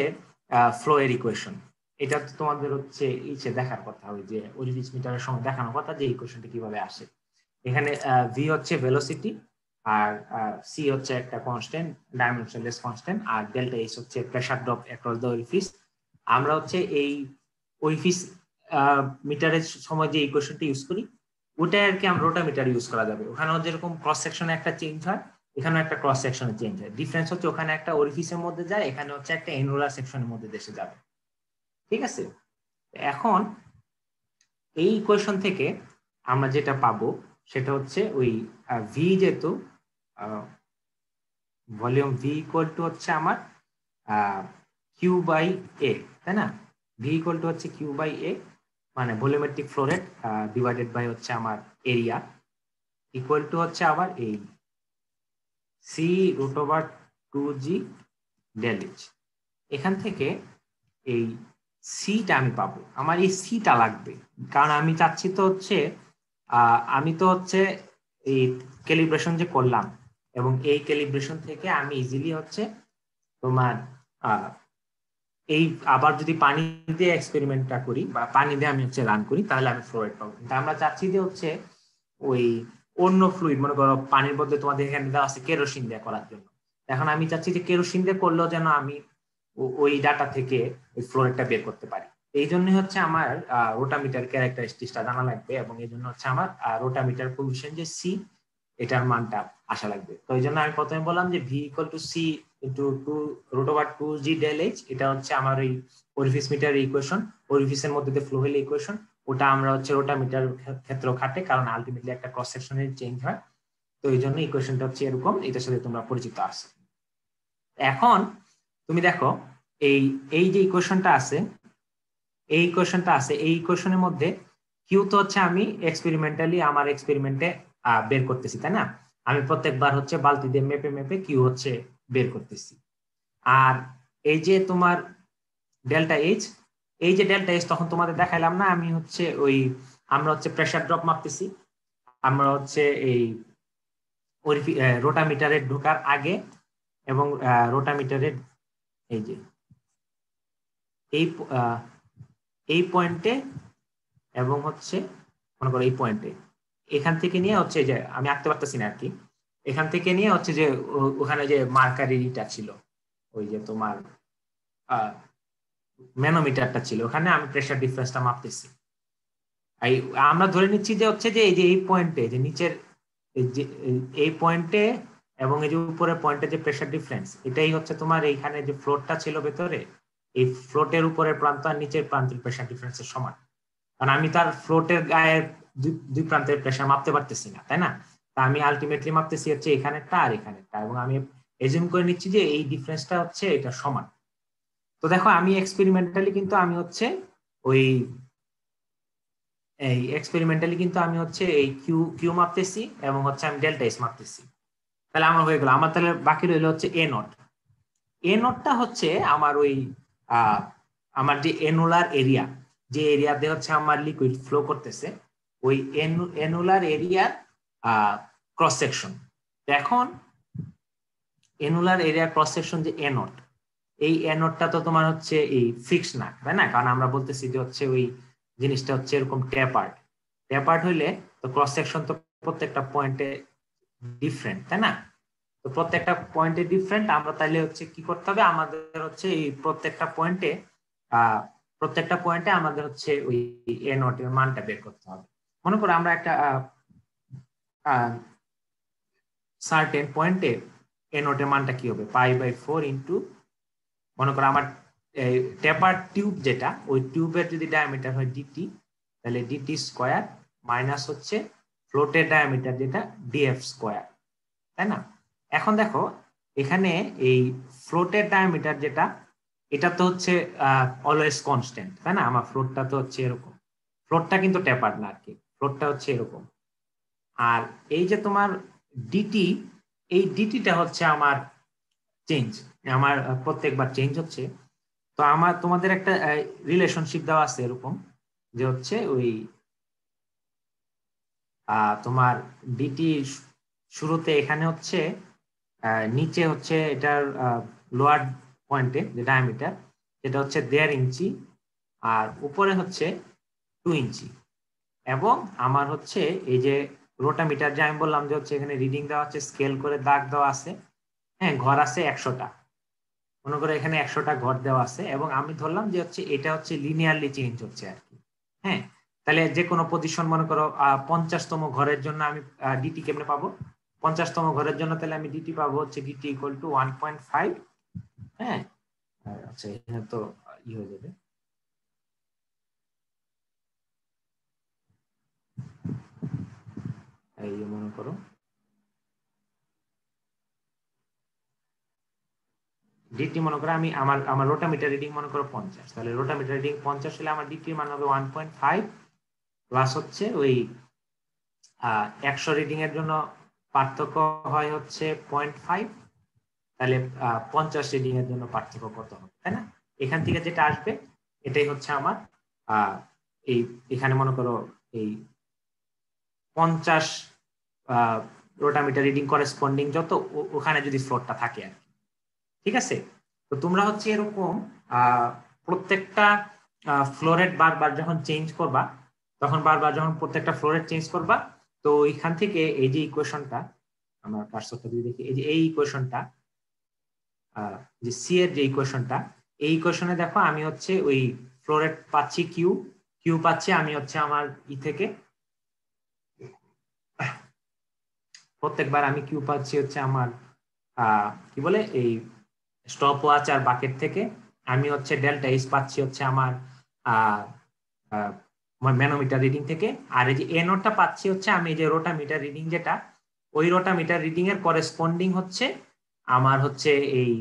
ফ্লো এর ইকুয়েশন। এটা তো তোমাদের হচ্ছে ইচ্ছে দেখার কথা, ওই যে ওরিফিস মিটারের সময় দেখানোর কথা যে এই কোয়েশ্চনটা কিভাবে আসে। এখানে ভি হচ্ছে ভেলোসিটি, আর সি হচ্ছে একটা কনস্ট্যান্ট, ডাইমেনশনলেস কনস্ট্যান্ট, আর ডেল্টা এইচ হচ্ছে প্রেসার ড্রপ অ্যাক্রস দ্য ওরিফিস। আমরা হচ্ছে এই ওরিফিস মিটারের সময় যে ইকুয়েশনটা ইউজ করি, ওটাই আর কি আমরা রোটামিটার ইউজ করা যাবে। ওখানেও যেরকম ক্রস সেকশনে একটা চেঞ্জ হয়, এখানেও একটা ক্রস সেকশনে চেঞ্জ হয়। ডিফারেন্স হচ্ছে ওখানে একটা ওরিফিসের মধ্যে যায়, এখানে হচ্ছে একটা এনুলার সেকশনের মধ্যে দেশে যাবে। ঠিক আছে? এখন এই ইকুয়েশন থেকে আমরা যেটা পাবো সেটা হচ্ছে ওই ভি, যেহেতু ভলিউম ভি ইকুয়াল টু হচ্ছে আমার কিউ বাই এ, তাই না? ভি ইকুয়াল টু হচ্ছে কিউ বাই এ, মানে volumetric flow rate divided by হচ্ছে আমার এরিয়া, ইকুয়াল টু হচ্ছে আবার এই C root over 2g del H. এখান থেকে এই সিটা আমি পাবো, আমার এই সিটা লাগবে, কারণ আমি চাচ্ছি তো হচ্ছে আমি তো হচ্ছে এই ক্যালিব্রেশন যে করলাম, এবং এই ক্যালিব্রেশন থেকে আমি ইজিলি হচ্ছে তোমার এই আবার যদি পানি দিয়ে এক্সপেরিমেন্টটা করি বা পানি দিয়ে আমি হচ্ছে রান করি, তাহলে আমি ফ্লো রেট পাবো। কিন্তু আমরা চাচ্ছি যে হচ্ছে ওই অন্য ফ্লুইড, মনে করো পানির বদলে তোমাদের এখানে দেওয়া আছে কেরোসিন দিয়ে করার জন্য। এখন আমি চাচ্ছি যে কেরোসিন দিয়ে করলেও যেন আমি ওই ডাটা থেকে ওই ফ্লো রেটটা বের করতে পারি। এই জন্য হচ্ছে আমার রোটামিটার ক্যারেক্টারিস্টিক্সটা জানা লাগবে, এবং এই জন্য হচ্ছে আমার রোটামিটার কোএফিশিয়েন্ট যে সি, এটার মানটা আসা লাগবে। তো এই জন্য আমি প্রথমে বললাম যে V equal to C into two root over 2g del H. এটা হচ্ছে আমার এই ওরিফিস মিটার ইকুয়েশন, ওরিফিসের মধ্যে দিয়ে ফ্লো হলে ইকুয়েশন। ওটা আমরা হচ্ছে রোটামিটার ক্ষেত্রেও খাটে, কারণ আলটিমেটলি একটা ক্রস সেকশনের চেঞ্জ হয়। তো এই জন্য ইকুয়েশনটা হচ্ছে এরকম, এটার সাথে তোমরা পরিচিত আছো। এখন তুমি দেখো এই এই যে ইকুয়েশনটা আছে, এই ইকুয়েশনের মধ্যে কিউ তো হচ্ছে আমি এক্সপেরিমেন্টালি আমার এক্সপেরিমেন্টে বের করতেছি, তাই না? আমি প্রত্যেকবার হচ্ছে বালতি দিয়ে মেপে মেপে কিউ হচ্ছে বের করতেছি। আর এই যে তোমার ডেল্টা এইচ, এই যে ডেল্টা এইচ তখন তোমাদের দেখাইলাম না, আমি হচ্ছে ওই আমরা হচ্ছে প্রেসার ড্রপ মাপতেছি, আমরা হচ্ছে এই রোটামিটারে ঢোকার আগে এবং রোটামিটারের এই যে এই এই পয়েন্টে, এবং হচ্ছে মনে করো এই পয়েন্টে, এখান থেকে নিয়ে হচ্ছে যে আমি আঁকতে পারতেছি না আর কি, এখান থেকে নিয়ে হচ্ছে যে ওখানে যে মার্কারিটা ছিল, ওই যে তোমার ম্যানোমিটারটা ছিল, ওখানে আমি প্রেসার ডিফারেন্সটা মাপতেছি। আমরা ধরে নিচ্ছি যে হচ্ছে যে এই যে এই পয়েন্টে, যে নিচের এই পয়েন্টে এবং এই যে উপরের পয়েন্টে যে প্রেসার ডিফারেন্স, এটাই হচ্ছে তোমার এইখানে যে ফ্লোটটা ছিল ভেতরে, এই ফ্লোটের উপরের প্রান্ত আর নিচের প্রান্তের প্রেসার ডিফারেন্সের সমান। কারণ আমি তার ফ্লোটের গায়ের দুই প্রান্তের প্রেসার মাপতে পারতেছি না, তাই না? তা আমি আলটিমেটলি মাপতেছি হচ্ছে এখানেরটা আর এখানেরটা, এবং আমি এজিউম করে নিচ্ছি যে এই ডিফারেন্সটা হচ্ছে এটা সমান। তো দেখো আমি এক্সপেরিমেন্টালি কিন্তু আমি হচ্ছে ওই এই কিউ মাপতেছি, এবং হচ্ছে আমি ডেল্টা এস মাপতেছি। তাহলে আমার হয়ে গেল, আমার তাহলে বাকি রইল হচ্ছে এ নট। এ নটটা হচ্ছে আমার ওই আমার যে এনুলার এরিয়া, যে এরিয়াতে হচ্ছে আমার লিকুইড ফ্লো করতেছে, ওই এনুলার এরিয়ার ক্রস সেকশন। এখন এনুলার এরিয়া ক্রস সেকশন যে এনট, এই এনটটা তো তোমার হচ্ছে এই ফিক্স না, তাই না? কারণ আমরা বলতেছি যে হচ্ছে ওই জিনিসটা হচ্ছে এরকম ট্যাপার্ড। ট্যাপার্ড হইলে তো ক্রস সেকশন তো প্রত্যেকটা পয়েন্টে ডিফারেন্ট, তাই না? তো প্রত্যেকটা পয়েন্টে ডিফারেন্ট। আমরা তাইলে হচ্ছে কি করতে হবে, আমাদের হচ্ছে এই প্রত্যেকটা পয়েন্টে আমাদের হচ্ছে ওই এ নট এর মানটা বের করতে হবে। মনে করো আমরা একটা সার্টেন পয়েন্টে এ নটের মানটা কি হবে, π/4 ইন্টু, মনে করো আমার টেপার টিউব যেটা, ওই টিউবের যদি ডায়ামিটার হয় ডিটি, তাহলে ডিটি স্কোয়ার মাইনাস হচ্ছে ফ্লোটের ডায়ামিটার যেটা ডিএফ স্কোয়ার, তাই না? এখন দেখো এখানে এই ফ্লোটের ডায়ামিটার যেটা, এটা তো হচ্ছে অলওয়েজ কনস্ট্যান্ট, তাই না? আমার ফ্লোটটা তো হচ্ছে এরকম, ফ্লোটটা কিন্তু টেপার্ড না আর কি, ফ্লোটটা হচ্ছে এরকম। আর এই যে তোমার ডিটি, এই ডিটিটা হচ্ছে আমার চেঞ্জ, আমার প্রত্যেকবার চেঞ্জ হচ্ছে। তো আমার তোমাদের একটা রিলেশনশিপ দেওয়া আছে এরকম, যে হচ্ছে ওই তোমার ডিটি শুরুতে এখানে হচ্ছে নিচে হচ্ছে এটার লোয়ার পয়েন্টে যে ডায়ামিটার, সেটা হচ্ছে 1.5 ইঞ্চি, আর উপরে হচ্ছে 2 ইঞ্চি। এবং আমার হচ্ছে এই যে রোটামিটার, যে আমি বললাম যে হচ্ছে এখানে রিডিং দেওয়া আছে, স্কেল করে দাগ দেওয়া আছে, হ্যাঁ, ঘর আছে 100টা, মনে করো এখানে 100টা ঘর দেওয়া আছে, এবং আমি ধরলাম যে হচ্ছে এটা হচ্ছে লিনিয়ারলি চেঞ্জ হচ্ছে আর কি। হ্যাঁ, তাহলে যে কোনো পজিশন, মনে করো 50তম ঘরের জন্য আমি ডিটি কেমনে পাবো, 50তম ঘরের জন্য তাহলে আমি ডিটি পাবো হচ্ছে ডিটি ইকুয়াল টু 1.5। হ্যাঁ, আচ্ছা এখানে তো ই হয়ে যাবে, এই মনে করো ডিটি, মনে করো আমি আমার আমার রোটামিটার রিডিং মনে করো 50, তাহলে রোটামিটার রিডিং 50 হলে আমার ডিটির মান হবে 1.5 প্লাস হচ্ছে ওই 100 রিডিং এর জন্য পার্থক্য হয় হচ্ছে 0.5, তাহলে 50 রিডিং এর জন্য পার্থক্য কত হবে, তাই না? এখান থেকে যেটা আসবে এটাই হচ্ছে আমার এই এখানে মনে করো এই 50 রোটামিটার রিডিং করেসপন্ডিং যত, ওখানে যদি ফ্লোরটা থাকে আর কি। ঠিক আছে? তো তোমরা হচ্ছে এরকম প্রত্যেকটা ফ্লোরেট বারবার যখন চেঞ্জ করবা, তখন বারবার যখন প্রত্যেকটা ফ্লোরেট চেঞ্জ করবা, তো এখান থেকে এই যে ইকুয়েশনটা, আমার কার্সরটা যদি দেখি, এই যে এই ইকুয়েশনটা, যে সি এর যে ইকুয়েশনটা, এই ইকুয়েশনে দেখো আমি হচ্ছে ওই ফ্লোরেট পাচ্ছি কিউ, কিউ পাচ্ছি আমি হচ্ছে আমার ই থেকে, প্রত্যেকবার আমি কিউ পাচ্ছি হচ্ছে আমার কি বলে এই স্টপ ওয়াচ আর বাকেট থেকে। আমি হচ্ছে ডেল্টা এইচ পাচ্ছি হচ্ছে আমার ম্যানোমিটার রিডিং থেকে। আর এই যে এ নোটটা পাচ্ছি হচ্ছে আমি এই যে রোটামিটার রিডিং যেটা, ওই রোটামিটার রিডিং এর করেসপন্ডিং হচ্ছে আমার হচ্ছে এই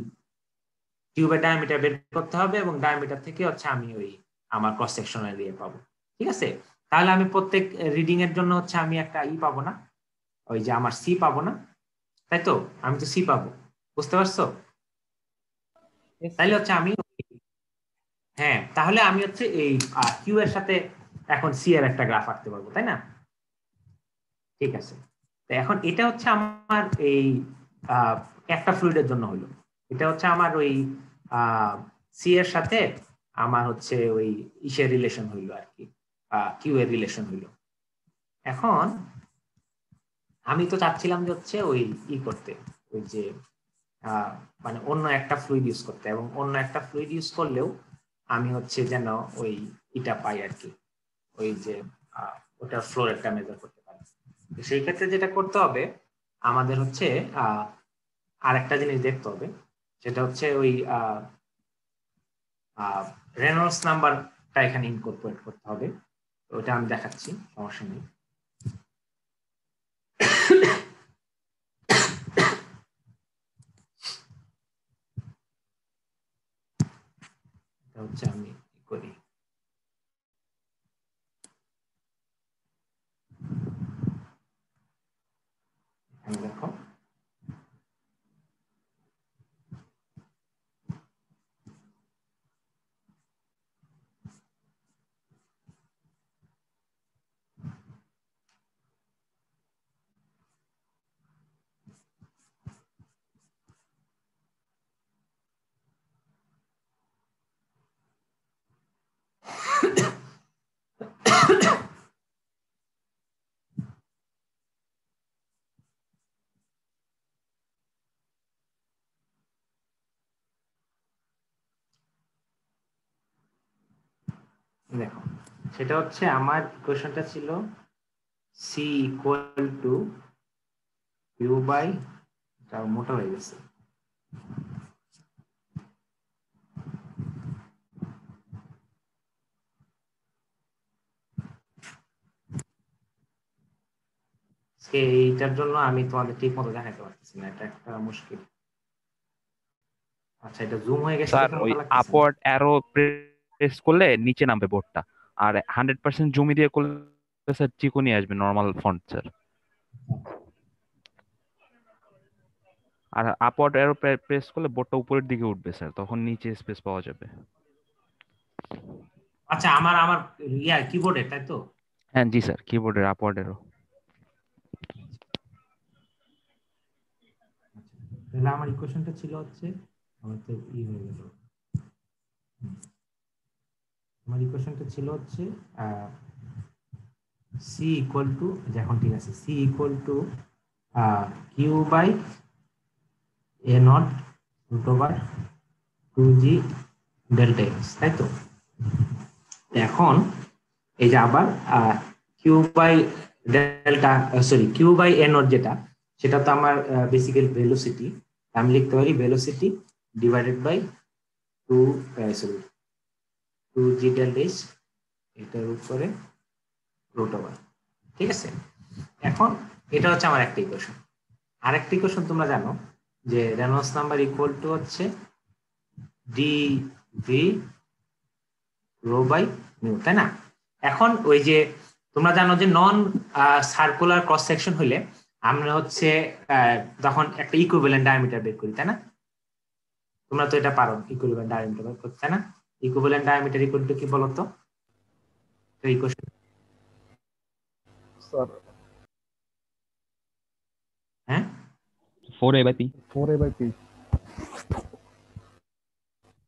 টিউবের ডায়ামিটার বের করতে হবে, এবং ডায়ামিটার থেকে হচ্ছে আমি ওই আমার ক্রস সেকশনাল এরিয়া পাবো। ঠিক আছে? তাহলে আমি প্রত্যেক রিডিং এর জন্য হচ্ছে আমি একটা ই পাবো না, ওই যে আমার সি পাবো না, তাই তো? আমি তো সি পাবো, বুঝতে পারছো? তাইলে হচ্ছে আমি, হ্যাঁ, তাহলে আমি হচ্ছে এই কিউ এর সাথে এখন সি এর একটা গ্রাফ আঁকতে পারবো, তাই না? ঠিক আছে, তো এখন এটা হচ্ছে আমার এই একটা ফ্লুইডের জন্য হলো, এটা হচ্ছে আমার ওই সি এর সাথে আমার হচ্ছে ওই ইসের রিলেশন হইলো আর কি, কিউ এর রিলেশন হইলো। এখন আমি তো চাচ্ছিলাম যে হচ্ছে ওই ই করতে, ওই যে মানে অন্য একটা ফ্লুইড ইউজ করতে, এবং অন্য একটা ফ্লুইড ইউজ করলেও আমি হচ্ছে যেন ওই ইটা পাই আর কি, ওই যে ওটার ফ্লো রেটটা মেজার করতে পারি। সেই ক্ষেত্রে যেটা করতে হবে, আমাদের হচ্ছে আর একটা জিনিস দেখতে হবে, সেটা হচ্ছে ওই রেনল্ডস নাম্বারটা এখানে ইনকর্পোরেট করতে হবে। ওটা আমি দেখাচ্ছি, সমস্যা নেই। এটা হচ্ছে আমি করি, দেখো দেখো সেটা হচ্ছে আমার ইকুয়েশনটা ছিল C equal to Q by, মোটা হয়ে গেছে, এইটার জন্য আমি তোমাদের ঠিক মতো দেখাতে পারতেছি না, এটা একটা মুশকিল। আচ্ছা এটা জুম হয়ে গেছে স্যার দেখে ওই মোটা লাগতেছে না। আপওয়ার্ড অ্যারো প্রেস করলে নিচে নামবে বোর্ডটা, আর 100% জুমি দিয়ে করলে স্যার চিকনই আসবে নর্মাল ফন্ট স্যার। আর আপওয়ার্ড অ্যারো প্রেস করলে বোর্ডটা উপরের দিকে উঠবে স্যার, তখন নিচে স্পেস পাওয়া যাবে। আচ্ছা আমার আমার কিবোর্ডে, তাই তো? হ্যাঁ জি স্যার, কিবোর্ডের আপওয়ার্ড অ্যারো। তাহলে আমার ইকুয়েশনটা ছিল হচ্ছে, আমার তো হয়ে গেল, আমার ইকুয়েশনটা ছিল হচ্ছে সি ইকুয়াল টু, এখন ঠিক আছে, C equal to Q by A not root over 2g delta X, তাই তো? এখন এই যে আবার Q by delta, sorry Q by A not যেটা, সেটা তো আমার বেসিক্যালি ভেলোসিটি। আমি লিখতে পারি velocity divided by 2g delta X, এটার উপরে রুট ওভার, ঠিক আছে? এখন এটা হচ্ছে আমার একটা ইকুয়েশন। আরেকটা ইকুয়েশন তোমরা জানো যে রেনল্ডস নাম্বার ইকুয়াল টু হচ্ছে D V rho by mu, তাই না? এখন ওই যে তোমরা জানো যে নন সার্কুলার ক্রস সেকশন হইলে আমরা হচ্ছে তখন একটা ইকুইভ্যালেন্ট ডায়ামিটার বের করি, তাই না? তোমরা তো এটা পারো ইকুইভ্যালেন্ট ডায়ামিটার বের করতে, তাই না? ইকুইভ্যালেন্ট ডায়ামিটার ইকুয়াল টু কি বলতো? তো ইকুয়েশন স্যার হ্যাঁ 4a/p। 4a/p।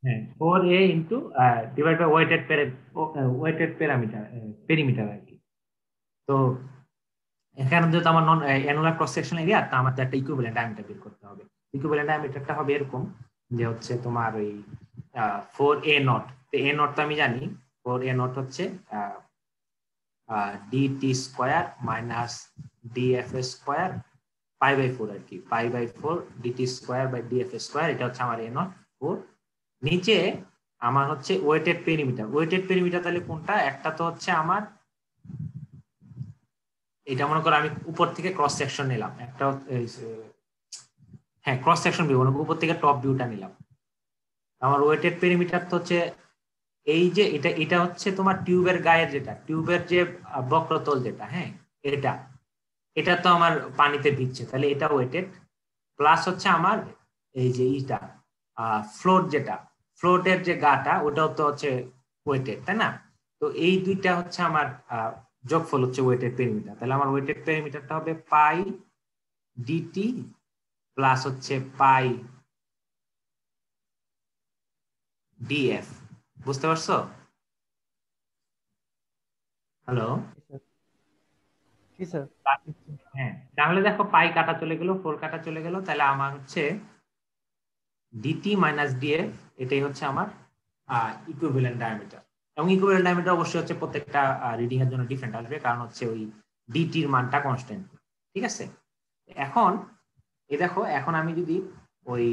হ্যাঁ 4a into divide by weighted parameter perimeter আর কি। তো এখানে যেহেতু আমার non annular cross section area, তা আমার তো একটা ইকুইভ্যালেন্ট ডায়ামিটার বের করতে হবে। ইকুইভ্যালেন্ট ডায়ামিটারটা হবে এরকম যে হচ্ছে তোমার ওই 4a নট, তো a নট তো আমি জানি, 4a নট হচ্ছে dt square minus df square pi by 4 আর কি, pi by 4 dt square by df square, এটা হচ্ছে আমার a নট 4। নিচে আমার হচ্ছে ওয়েটেড পেরিমিটার। ওয়েটেড পেরিমিটার তাহলে কোনটা? একটা তো হচ্ছে আমার, এটা মনে করো আমি উপর থেকে ক্রস সেকশন নিলাম একটা, হ্যাঁ ক্রস সেকশন ভিউ, মানে উপর থেকে টপ ভিউটা নিলাম। আমার ওয়েটেড পেরিমিটার তো হচ্ছে এই যে এটা, এটা হচ্ছে তোমার টিউবের গায়ের, যেটা টিউবের যে বক্রতল যেটা, হ্যাঁ এটা, এটা তো আমার পানিতে ভিজছে, তাহলে এটা ওয়েটেড। প্লাস হচ্ছে আমার এই যে ইটা ফ্লোট, যেটা ফ্লোটের যে গাটা, ওটাও তো হচ্ছে ওয়েটেড, তাই না? তো এই দুইটা হচ্ছে আমার যোগফল হচ্ছে ওয়েটেড পেরিমিটার। তাহলে আমার ওয়েটেড পেরিমিটারটা হবে পাই ডিটি প্লাস হচ্ছে পাই ডিএফ। বুঝতে পারছো? হ্যালো? জি স্যার। হ্যাঁ তাহলে দেখো পাই কাটা চলে গেল, 4 কাটা চলে গেল, তাহলে আমার হচ্ছে ডিটি মাইনাস ডিএফ, এটাই হচ্ছে আমার ইকুইভ্যালেন্ট ডায়ামিটার। এবং ইকুইভ্যালেন্ট ডায়ামিটার অবশ্যই হচ্ছে প্রত্যেকটা রিডিং এর জন্য ডিফারেন্ট আসবে, কারণ হচ্ছে ওই ডিটির মানটা কনস্ট্যান্ট, ঠিক আছে? এখন এই দেখো, এখন আমি যদি ওই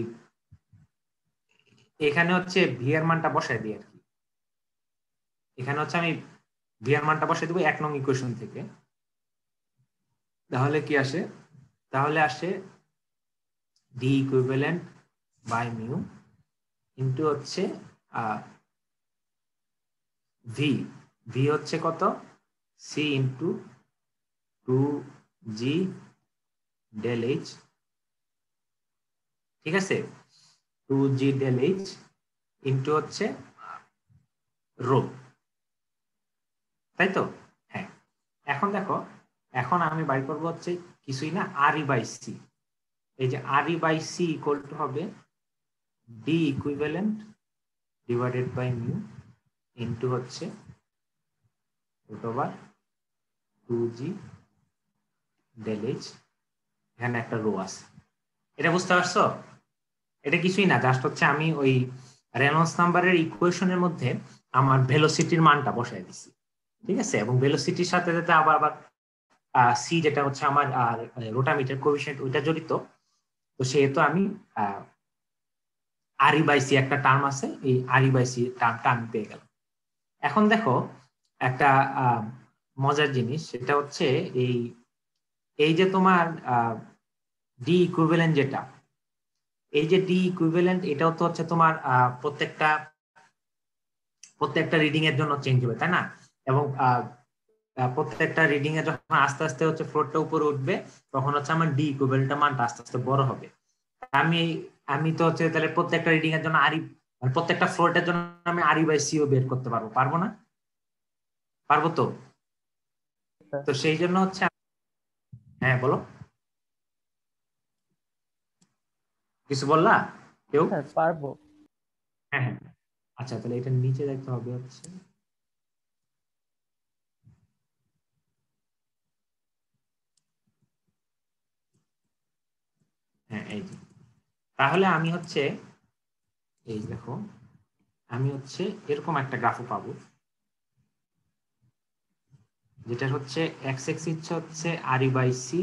এখানে হচ্ছে ভি এর মানটা বসাই দিই আর কি, এখানে হচ্ছে আমি ভি এর মানটা বসাই দেবো 1 নং ইকুয়েশন থেকে, তাহলে কি আসে? তাহলে আসে D equivalent by mu into হচ্ছে ভি, ভি হচ্ছে কত? C into 2g del H, ঠিক আছে? 2g ডেল এইচ ইন্টু হচ্ছে রো, তাই তো? হ্যাঁ এখন দেখো, এখন আমি বাই করবো হচ্ছে কিছুই না, আর ই বাই সি। এই যে R E by C equal to হবে D equivalent divided by mu into হচ্ছে root over 2g del H, এখানে একটা রো আছে। এটা বুঝতে পারছো? এটা কিছুই না, জাস্ট হচ্ছে আমি ওই রেনল্ডস নাম্বারের ইকুয়েশনের মধ্যে আমার ভেলোসিটির মানটা বসাই দিছি, ঠিক আছে। এবং ভেলোসিটির সাথে সাথে আবার আবার সি যেটা হচ্ছে আমার রোটামিটার কোএফিশিয়েন্ট ওইটা জড়িত। তো সেহেতু আমি আরই বাই সি একটা টার্ম আছে, এই আরই বাই সি টার্মটা আমি পেয়ে গেলাম। এখন দেখো একটা মজার জিনিস, সেটা হচ্ছে এই যে তোমার ডি ইকুইভ্যালেন্ট যেটা, এই যে ডি ইকুইভ্যালেন্ট এটাও তো হচ্ছে তোমার প্রত্যেকটা রিডিং এর জন্য চেঞ্জ হবে, তাই না? এবং প্রত্যেকটা রিডিং এ যখন আস্তে আস্তে হচ্ছে ফ্লোরটা উপরে উঠবে, তখন হচ্ছে আমার ডি ইকুইভ্যালেন্ট মানটা আস্তে আস্তে বড় হবে। আমি তো হচ্ছে তাহলে প্রত্যেকটা রিডিং এর জন্য প্রত্যেকটা ফ্লোরের জন্য আমি আরই বাই সিও বের করতে পারবো, পারবো না? পারবো তো। তো সেই জন্য হচ্ছে, হ্যাঁ বলো, কিছু বললা কেউ? স্যার পারবো। হ্যাঁ হ্যাঁ, আচ্ছা তাহলে এটা নিচে দেখতে হবে হচ্ছে, হ্যাঁ এই যে, তাহলে আমি হচ্ছে এই দেখো আমি হচ্ছে এরকম একটা গ্রাফও পাবো, যেটা হচ্ছে এক্স এক্সিস হচ্ছে আরই বাই সি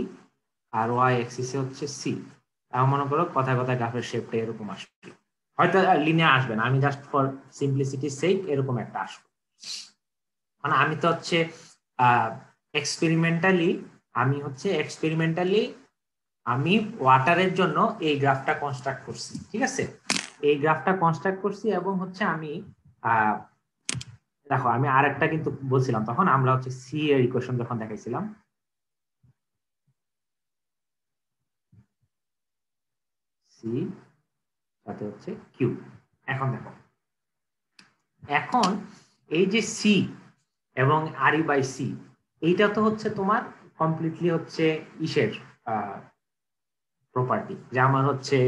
আর ওয়াই এক্সিসে হচ্ছে সি। তাও মনে করো কথায় কথায় গ্রাফের শেপটা এরকম আসবে, হয়তো লিনিয়ার আসবে না, আমি জাস্ট ফর সিম্পলিসিটি সেক এরকম একটা আসবে। মানে আমি তো হচ্ছে এক্সপেরিমেন্টালি আমি ওয়াটারের জন্য এই গ্রাফটা কনস্ট্রাক্ট করছি, ঠিক আছে। এই গ্রাফটা কনস্ট্রাক্ট করছি এবং হচ্ছে আমি দেখো আমি আরেকটা কিন্তু বলছিলাম, তখন আমরা হচ্ছে সি এর ইকুয়েশন যখন দেখাইছিলাম, সি সাথে হচ্ছে কিউ। এখন দেখো, এখন এই যে সি এবং আরই বাই সি, এইটা তো হচ্ছে তোমার কমপ্লিটলি হচ্ছে ইসের প্রপার্টি, যে আমার হচ্ছে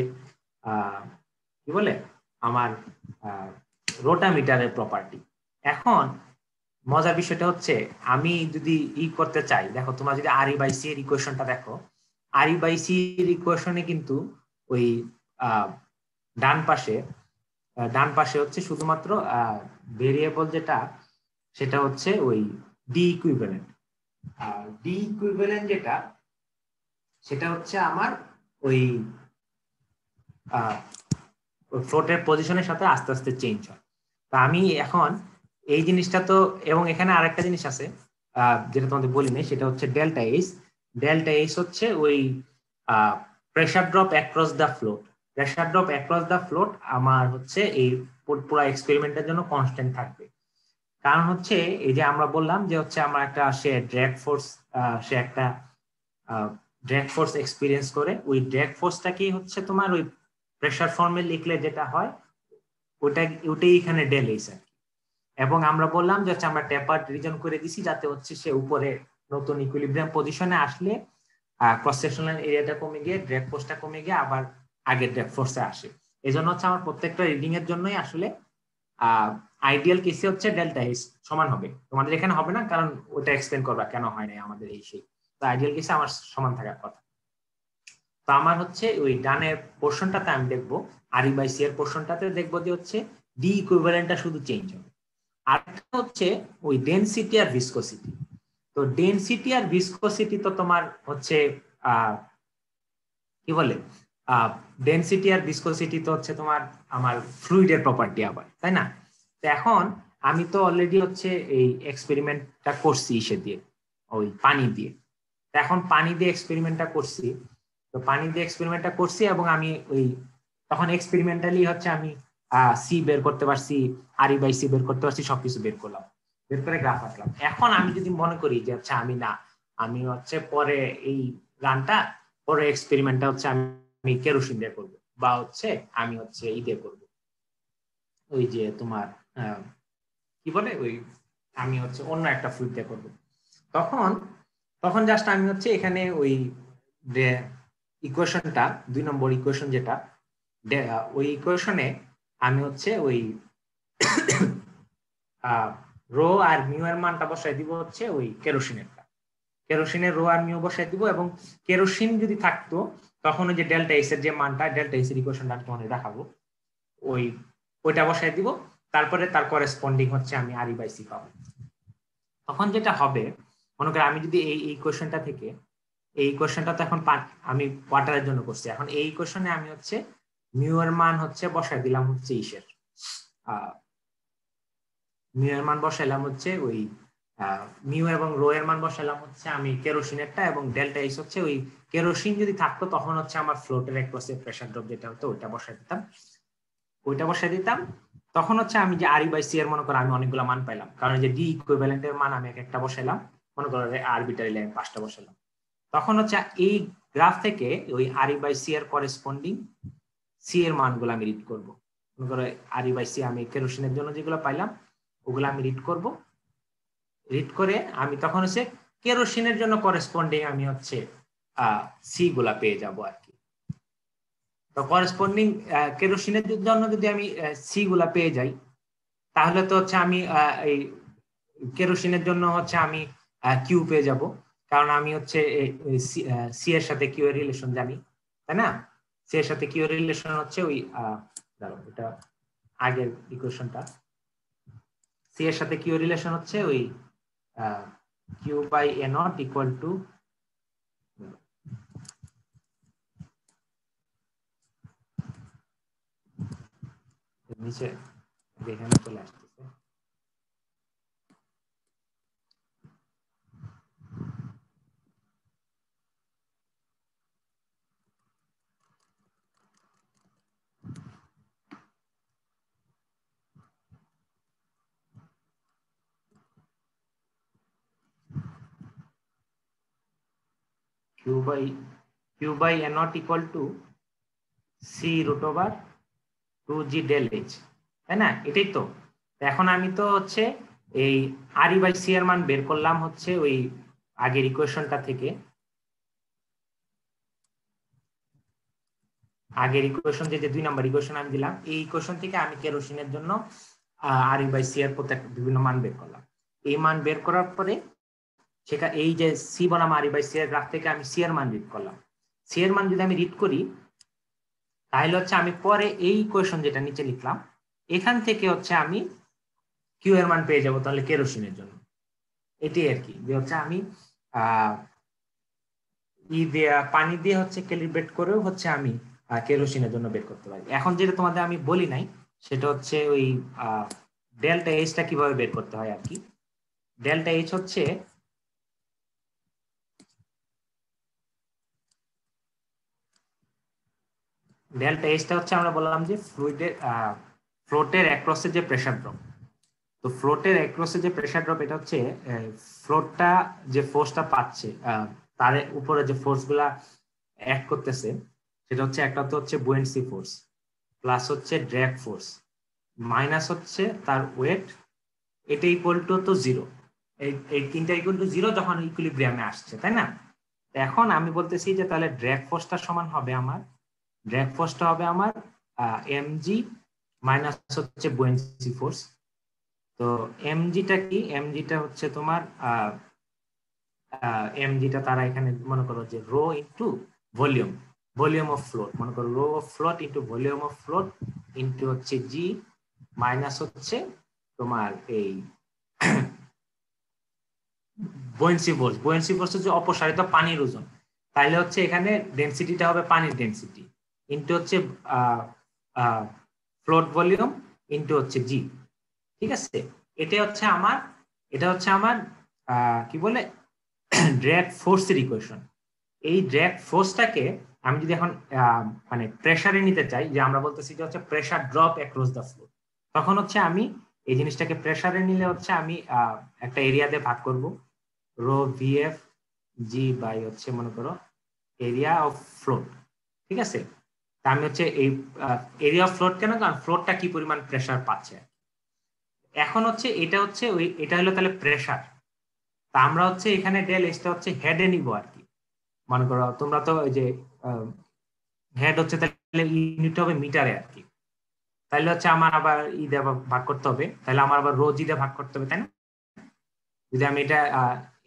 কি বলে আমার রোটামিটারের প্রপার্টি। এখন মজার বিষয়টা হচ্ছে, আমি যদি করতে চাই, দেখো তোমার যদি আরই বাই সি এর ইকুয়েশনটা দেখো, আরই বাই সি এর ইকুয়েশনে কিন্তু ওই ডান পাশে হচ্ছে শুধুমাত্র ভেরিয়েবল যেটা, সেটা হচ্ছে ওই ডি ইকুইভ্যালেন্ট। ডি ইকুইভ্যালেন্ট যেটা, সেটা হচ্ছে আমার ওই ফ্লোটের পজিশনের সাথে আস্তে আস্তে চেঞ্জ হয়। তা আমি এখন এই জিনিসটা তো, এবং এখানে আরেকটা জিনিস আছে যেটা তোমাদের বলি নাই, সেটা হচ্ছে ডেল্টা এইচ। ডেল্টা এইচ হচ্ছে ওই pressure drop across the float. Pressure drop across the float আমার হচ্ছে এই পুরো এক্সপেরিমেন্টের জন্য কনস্ট্যান্ট থাকবে। কারণ হচ্ছে এই যে আমরা বললাম যে হচ্ছে আমরা একটা সে একটা ড্র্যাগ ফোর্স এক্সপিরিয়েন্স করে, ওই ড্র্যাগ ফোর্সটাকেই হচ্ছে তোমার ওই প্রেসার ফর্মে লিখলে যেটা হয় ওটাই এখানে ডেল এইচ আর কি। এবং আমরা বললাম যে হচ্ছে আমরা টেপার রিজন করে দিছি, যাতে হচ্ছে সে উপরে নতুন ইকুইলিব্রিয়াম পজিশনে আসলে ক্রস সেকশনাল এরিয়াটা কমে গিয়ে ড্র্যাগ ফোর্সটা কমে গিয়ে আবার আগের ড্র্যাগ ফোর্সে আসে। এই জন্য হচ্ছে আমার প্রত্যেকটা রিডিং এর জন্যই আসলে আইডিয়াল কেসে হচ্ছে ডেল্টা এইচ সমান হবে। তোমাদের এখানে হবে না, কারণ ওটা এক্সপ্লেন করবা কেন হয় না আমাদের এই সেই। তো আইডিয়াল কেসে আমার সমান থাকার কথা। তো আমার হচ্ছে ওই ডানের পোর্শনটাতে আমি দেখবো, আরই বাই সি এর পোর্শনটাতে দেখবো যে হচ্ছে ডি ইকুইভ্যালেন্টটা শুধু চেঞ্জ হবে। আর হচ্ছে ওই ডেনসিটি আর ভিসকোসিটি। তো ডেনসিটি আর ভিসকোসিটি তো তোমার হচ্ছে কি বলে ডেনসিটি আর ভিসকোসিটি তো হচ্ছে তোমার আমার ফ্লুইডের প্রপার্টি আবার, তাই না? তো এখন আমি তো অলরেডি হচ্ছে এই এক্সপেরিমেন্টটা করছি ইসে দিয়ে, ওই পানি দিয়ে। তো এখন পানি দিয়ে এক্সপেরিমেন্টটা করছি, এবং আমি ওই তখন এক্সপেরিমেন্টালি হচ্ছে আমি সি বের করতে পারছি, আরই বাই সি বের করতে পারছি, সবকিছু বের করলাম, বের করে গ্রাফ আঁকলাম। এখন আমি যদি মনে করি যে আচ্ছা আমি হচ্ছে পরে এই রানটা পরে এক্সপেরিমেন্টটা হচ্ছে আমি কেরোসিন দিয়ে করবো, বা হচ্ছে আমি হচ্ছে দিয়ে করবো, ওই যে তোমার কি বলে ওই আমি হচ্ছে অন্য একটা ফ্লুইড দিয়ে করবো, তখন জাস্ট আমি হচ্ছে এখানে ওই ইকুয়েশনটা 2 নম্বর ইকুয়েশন যেটা, ওই ইকুয়েশনে আমি হচ্ছে ওই রো আর মিউ এর মানটা বসাই দিব হচ্ছে ওই কেরোসিনের রো আর মিউ বসাই দিব। এবং কেরোসিন যদি থাকতো তখন ওই যে ডেল্টা এইচ এর যে মানটা, ডেল্টা এইচ এর ইকুয়েশনটা আমি তোমাদের দেখাবো, ওইটা বসাই দিব। তারপরে তার করেসপন্ডিং হচ্ছে আমি আর ই বাই সি পাবো। তখন যেটা হবে, মনে করি আমি যদি এই কোয়েশ্চেনটা থেকে, এই কোয়েশ্চেনটা তো এখন আমি ওয়াটারের জন্য করছি, এখন এই কোয়েশ্চেনে আমি হচ্ছে মিউ এর মান হচ্ছে বসাই দিলাম হচ্ছে ইসের, মিউ এর মান বসাইলাম হচ্ছে ওই মিউ এবং রো এর মান বসাইলাম হচ্ছে আমি কেরোসিনেরটা, এবং ডেল্টা এইচ হচ্ছে ওই কেরোসিন যদি থাকতো তখন হচ্ছে আমার ফ্লোটের অ্যাক্রসে প্রেসার ড্রপ যেটা হতো ওইটা বসাই দিতাম। তখন হচ্ছে আমি যে আর ই বাই সি এর মনে করো আমি অনেকগুলো মান পাইলাম, কারণ যে ডি ইকুইভ্যালেন্টের মান আমি একটা বসাইলাম, মনে করো আরবিটারি লাইন 5টা বসাইলাম। তখন হচ্ছে এই গ্রাফ থেকে ওই আর ই বাই সি এর করেসপন্ডিং সি এর মানগুলো আমি রিড করব। মনে করো আর ই বাই সি আমি কেরোসিনের জন্য যেগুলো পাইলাম ওগুলো আমি রিড করব। রিড করে আমি তখন হচ্ছে কেরোসিনের জন্য করেসপন্ডিং আমি হচ্ছে সি গুলা পেয়ে যাব আর কি। তো করেসপন্ডিং কেরোসিনের জন্য যদি আমি সি গুলা পেয়ে যাই, তাহলে তো হচ্ছে আমি এই কেরোসিনের জন্য হচ্ছে আমি কিউ পেয়ে যাব, কারণ আমি হচ্ছে সি এর সাথে কিউ এর রিলেশন জানি, তাই না? সি এর সাথে কিউ এর রিলেশন হচ্ছে ওই এটা আগের ইকুয়েশনটা, সি এর সাথে কিউ এর রিলেশন হচ্ছে ওই Q by A not equal to নিচে এখানে চলে আসতেছে Q by A not equal to C root over 2g del H, তাই না? এটাই তো। এখন আমি তো হচ্ছে এই আর ই বাই সি এর মান বের করলাম হচ্ছে ওই আগের ইকুয়েশনটা থেকে, আগের ইকুয়েশন যে 2 নাম্বার ইকুয়েশন আমি দিলাম, এই ইকুয়েশন থেকে আমি কেরোসিনের জন্য আর ই বাই সি এর প্রত্যেক বিভিন্ন মান বের করলাম। এই মান বের করার পরে সেটা এই যে সি বনাম আর ই বাই সি এর গ্রাফ থেকে আমি সি এর মান রিড করলাম। সি এর মান যদি আমি রিড করি তাহলে হচ্ছে আমি পরে এই ইকুয়েশন যেটা নিচে লিখলাম এখান থেকে হচ্ছে আমি কিউ এর মান পেয়ে যাব তাহলে কেরোসিনের জন্য। এটাই আর কি, যে হচ্ছে আমি পানি দিয়ে হচ্ছে ক্যালিব্রেট করেও হচ্ছে আমি কেরোসিনের জন্য বের করতে পারি। এখন যেটা তোমাদের আমি বলি নাই সেটা হচ্ছে ওই ডেল্টা এইচটা কিভাবে বের করতে হয় আর কি। ডেল্টা এইচ হচ্ছে ডেল্টা এইচটা হচ্ছে আমরা বললাম যে ফ্লুইডের ফ্লোটের অ্যাক্রসে যে প্রেসার ড্রপ। তো ফ্লোটের অ্যাক্রসে যে প্রেসার ড্রপ এটা হচ্ছে ফ্লোটটা যে ফোর্সটা পাচ্ছে তার উপরে যে ফোর্স গুলা অ্যাক্ট করতেছে সেটা হচ্ছে একটা তো হচ্ছে বুয়েন্সি ফোর্স, প্লাস হচ্ছে ড্র্যাগ ফোর্স, মাইনাস হচ্ছে তার ওয়েট, এটা ইকুয়াল টু তো 0। এই তিনটা ইকুয়াল টু 0 যখন ইকুইলিব্রিয়ামে আসছে, তাই না? এখন আমি বলতেছি যে তাহলে ড্র্যাগ ফোর্সটা সমান হবে আমার, ড্র্যাগ ফোর্সটা হবে আমার এমজি মাইনাস হচ্ছে বুয়েন্সি ফোর্স। তো এমজিটা কি? এমজিটা হচ্ছে তোমার এমজিটা তারা এখানে মনে করো যে rho into volume, volume of float, মনে করো rho of float into volume of float into হচ্ছে জি মাইনাস হচ্ছে তোমার এই বুয়েন্সি ফোর্স। বুয়েন্সি ফোর্স হচ্ছে অপসারিত পানির ওজন, তাহলে হচ্ছে এখানে ডেনসিটিটা হবে পানির ডেনসিটি ইন্টু হচ্ছে ফ্লোট ভলিউম ইন্টু হচ্ছে জি। ঠিক আছে, এটা হচ্ছে আমার কি বলে ড্র্যাগ ফোর্সের ইকুয়েশন। এই ড্র্যাগ ফোর্সটাকে আমি যদি এখন মানে প্রেসারে নিতে চাই, যে আমরা বলতেছি যে হচ্ছে pressure drop across the flow, তখন হচ্ছে আমি এই জিনিসটাকে প্রেসারে নিলে হচ্ছে আমি একটা এরিয়াতে ভাগ করব, রো ভিএফ জি বাই হচ্ছে মনে করো এরিয়া অফ ফ্লোট। ঠিক আছে, তা আমি হচ্ছে এই এরিয়া অফ ফ্লোট কেন, কারণ ফ্লোটটা কি পরিমাণ প্রেসার পাচ্ছে। এখন হচ্ছে এটা হলো তাহলে প্রেসার, তা আমরা হচ্ছে এখানে ডেল এইচটা হচ্ছে হেডে নিব আর কি। মনে করো তোমরা তো ওই যে হেড হচ্ছে তাহলে ইউনিট হবে মিটারে আর কি, তাহলে হচ্ছে আমার আবার ই দিয়ে ভাগ করতে হবে, তাহলে আমার আবার রোজি দিয়ে ভাগ করতে হবে, তাই না? যদি আমি এটা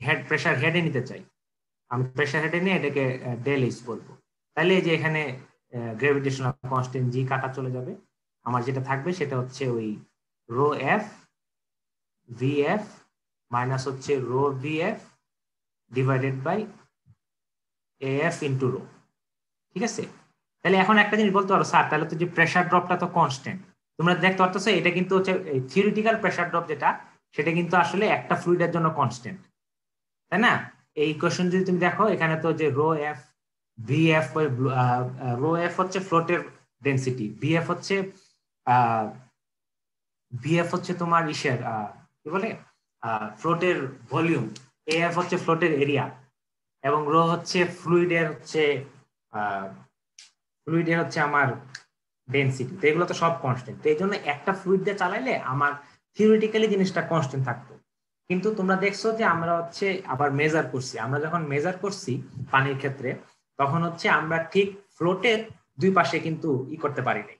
হেড প্রেসার হেডে নিতে চাই, আমি প্রেসার হেডে নিয়ে এটাকে ডেল এইচ বলবো, তাহলে এই যে এখানে গ্র্যাভিটেশনাল কনস্ট্যান্ট জি কাটা চলে যাবে, আমার যেটা থাকবে সেটা হচ্ছে ওই রো এফ ভিএফ মাইনাস হচ্ছে rho VF divided by AF into rho. ঠিক আছে, তাহলে এখন একটা জিনিস বলতে পারো স্যার, তাহলে তো যে প্রেসার ড্রপটা তো কনস্ট্যান্ট, তোমরা দেখতে পারতেছো এটা কিন্তু হচ্ছে থিওরিটিক্যাল প্রেসার ড্রপ যেটা, সেটা কিন্তু আসলে একটা ফ্লুইডের জন্য কনস্ট্যান্ট, তাই না? এই ইকুয়েশন যদি তুমি দেখো, এখানে তো যে rho F VF, rho F হচ্ছে ফ্লোটের ডেনসিটি, ভিএফ হচ্ছে তোমার ইসের কি বলে ফ্লোটের ভলিউম, এএফ হচ্ছে ফ্লোটের এরিয়া, এবং রো হচ্ছে ফ্লুইডের হচ্ছে আমার ডেনসিটি। তো এগুলো তো সব কনস্ট্যান্ট, তো এই জন্য একটা ফ্লুইড দিয়ে চালাইলে আমার থিওরিটিক্যালি জিনিসটা কনস্ট্যান্ট থাকতো। কিন্তু তোমরা দেখছো যে আমরা হচ্ছে আবার মেজার করছি, আমরা যখন মেজার করছি পানির ক্ষেত্রে, তখন হচ্ছে আমরা ঠিক ফ্লোটের দুই পাশে কিন্তু করতে পারিনি,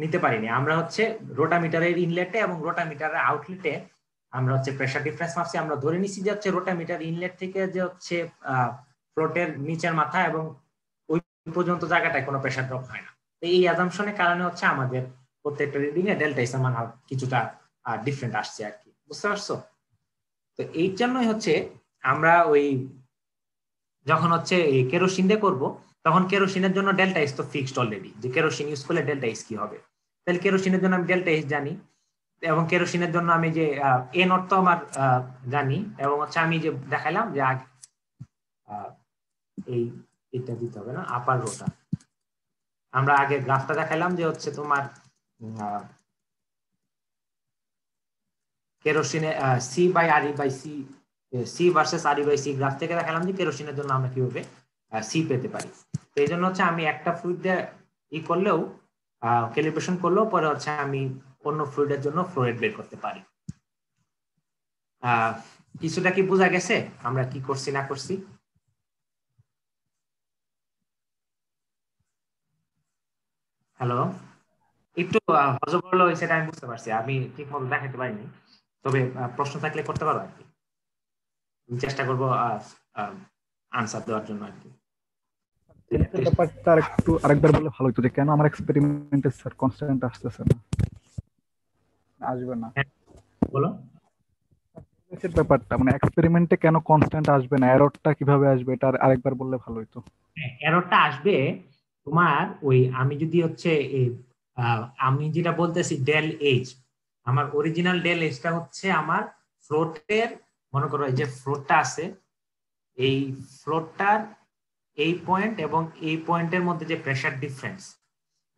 নিতে পারিনি। আমরা হচ্ছে রোটামিটারের ইনলেটে এবং রোটামিটারের আউটলেটে আমরা হচ্ছে প্রেসার ডিফারেন্স মাপছি। আমরা ধরে নিছি যে হচ্ছে রোটামিটার ইনলেট থেকে যে হচ্ছে ফ্লোটের নিচের মাথা এবং ওই পর্যন্ত জায়গাটায় কোনো প্রেসার ড্রপ হয় না। এই অ্যাজাম্পশনের কারণে হচ্ছে আমাদের প্রত্যেকটা রিডিং এ ডেল্টা এস মান কিছুটা ডিফারেন্ট আসছে আর কি, বুঝতে পারছো? তো এই জন্যই হচ্ছে আমরা ওই যখন হচ্ছে কেরোসিন দিয়ে করবো, তখন কেরোসিনের জন্য ডেল্টা এস তো ফিক্সড অলরেডি, যে কেরোসিন ইউজ করলে ডেল্টা এস কি হবে। তাহলে কেরোসিনের জন্য আমি ডেল্টা এস জানি, এবং কেরোসিনের জন্য আমি যে এ নট তো আমার জানি, এবং হচ্ছে আমি যে দেখাইলাম যে আগে এটা দিতে হবে না, আপার রোটা আমরা আগে গ্রাফটা দেখাইলাম যে হচ্ছে তোমার কেরোসিনে C by R E by C, C versus R E by C graph থেকে দেখালাম যে কেরোসিনের জন্য আমরা কিভাবে সি পেতে পারি। তো এই জন্য হচ্ছে আমি একটা ফ্লুইড দিয়ে করলেও ক্যালিব্রেশন করলেও পরে হচ্ছে আমি অন্য ফ্লুইডের জন্য ফ্লো রেট বের করতে পারি। কিছুটা কি বোঝা গেছে আমরা কি করছি না করছি? হ্যালো, একটু হজবরল হয়েছে এটা আমি বুঝতে পারছি, আমি ঠিক মতো দেখাতে পারিনি, তবে প্রশ্ন থাকলে করতে পারো আর কি, চেষ্টা করবো আনসার দেওয়ার জন্য আর কি। ব্যাপারটা একটু আরেকবার বলে ভালো হতো, যে কেন আমার এক্সপেরিমেন্টে স্যার কনস্ট্যান্ট আসতেছে না, আসবে না? বলো ব্যাপারটা মানে এক্সপেরিমেন্টে কেন কনস্ট্যান্ট আসবে না, এররটা কিভাবে আসবে, এটা আরেকবার বললে ভালো হতো। এররটা আসবে তোমার ওই, আমি যদি হচ্ছে আমি যেটা বলতেছি ডেল এইচ, আমার অরিজিনাল ডেল এইচটা হচ্ছে আমার ফ্লোটের, মনে করো এই যে ফ্লোটটা আছে, এই ফ্লোটটার এই পয়েন্ট এবং এই পয়েন্টের মধ্যে যে প্রেসার ডিফারেন্স,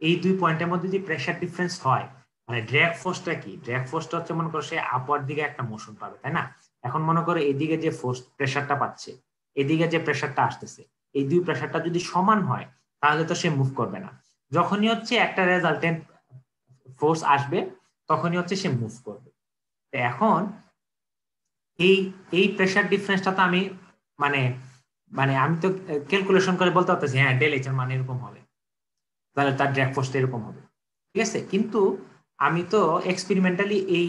এই দুই পয়েন্টের মধ্যে যে প্রেসার ডিফারেন্স হয়, মানে ড্র্যাগ ফোর্সটা কি, ড্র্যাগ ফোর্সটা হচ্ছে মনে করো সে আপওয়ার্ড দিকে একটা মোশন পাবে, তাই না? এখন মনে করো এইদিকে যে ফোর্স প্রেসারটা পাচ্ছে, এদিকে যে প্রেসারটা আসতেছে, এই দুই প্রেসারটা যদি সমান হয় তাহলে তো সে মুভ করবে না। যখনই হচ্ছে একটা রেজাল্টেন্ট ফোর্স আসবে তখনই হচ্ছে সে মুভ করবে। এখন এই এই প্রেসার ডিফারেন্সটা তো আমি মানে মানে আমি তো ক্যালকুলেশন করে বলতে পারতেছি হ্যাঁ ডেল এইচ এর মান এরকম হবে, তাহলে তার ড্র্যাগ ফোর্সটা এরকম হবে, ঠিক আছে? কিন্তু আমি তো এক্সপেরিমেন্টালি এই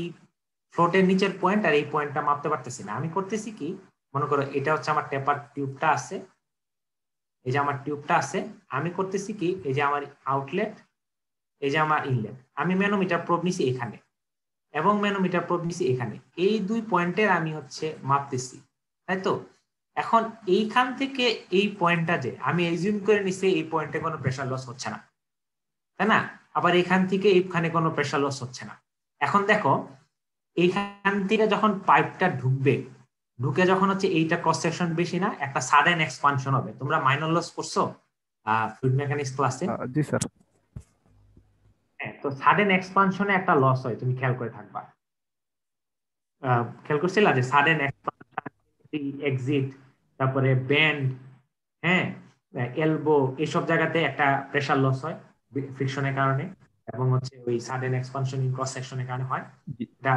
ফ্লোটের নিচের পয়েন্ট আর এই পয়েন্টটা মাপতে পারতেছি না। আমি করতেছি কি, মনে করো এটা হচ্ছে আমার টেপার টিউবটা আছে, এই যে আমার টিউবটা আছে, আমি করতেছি কি, এই যে আমার আউটলেট, এই যে আমার ইনলেট, আমি ম্যানোমিটার প্রোব নিছি এখানে এবং ম্যানোমিটার প্রোব নিছি এখানে, এই দুই পয়েন্টের আমি হচ্ছে মাপতেছি, তাই তো? এখন এইখান থেকে এই পয়েন্টটা যে আমি এজিউম করে নিছি এই পয়েন্টে কোনো প্রেসার লস হচ্ছে না, তাই না? আবার এখান থেকে এইখানে কোনো প্রেসার লস হচ্ছে না। এখন দেখো এইখান থেকে যখন পাইপটা ঢুকে যখন হচ্ছে এইটা ক্রস সেকশন বেশি না, একটা সাডেন এক্সপানশন হবে। তোমরা মাইনর লস করছো ফ্লুইড মেকানিক্স ক্লাসে? জি স্যার। হ্যাঁ, তো সাডেন এক্সপানশনে একটা লস হয়, তুমি খেয়াল করে থাকবা। খেয়াল করছিলা যে সাডেন এক্সপানশন, এক্সিট, তারপরে বেন্ড, হ্যাঁ, এলবো, এইসব জায়গাতে একটা প্রেসার লস হয় ফ্রিকশনের কারণে, এবং হচ্ছে ওই সাডেন এক্সপানশন ইন ক্রস সেকশনের কারণে হয়। এটা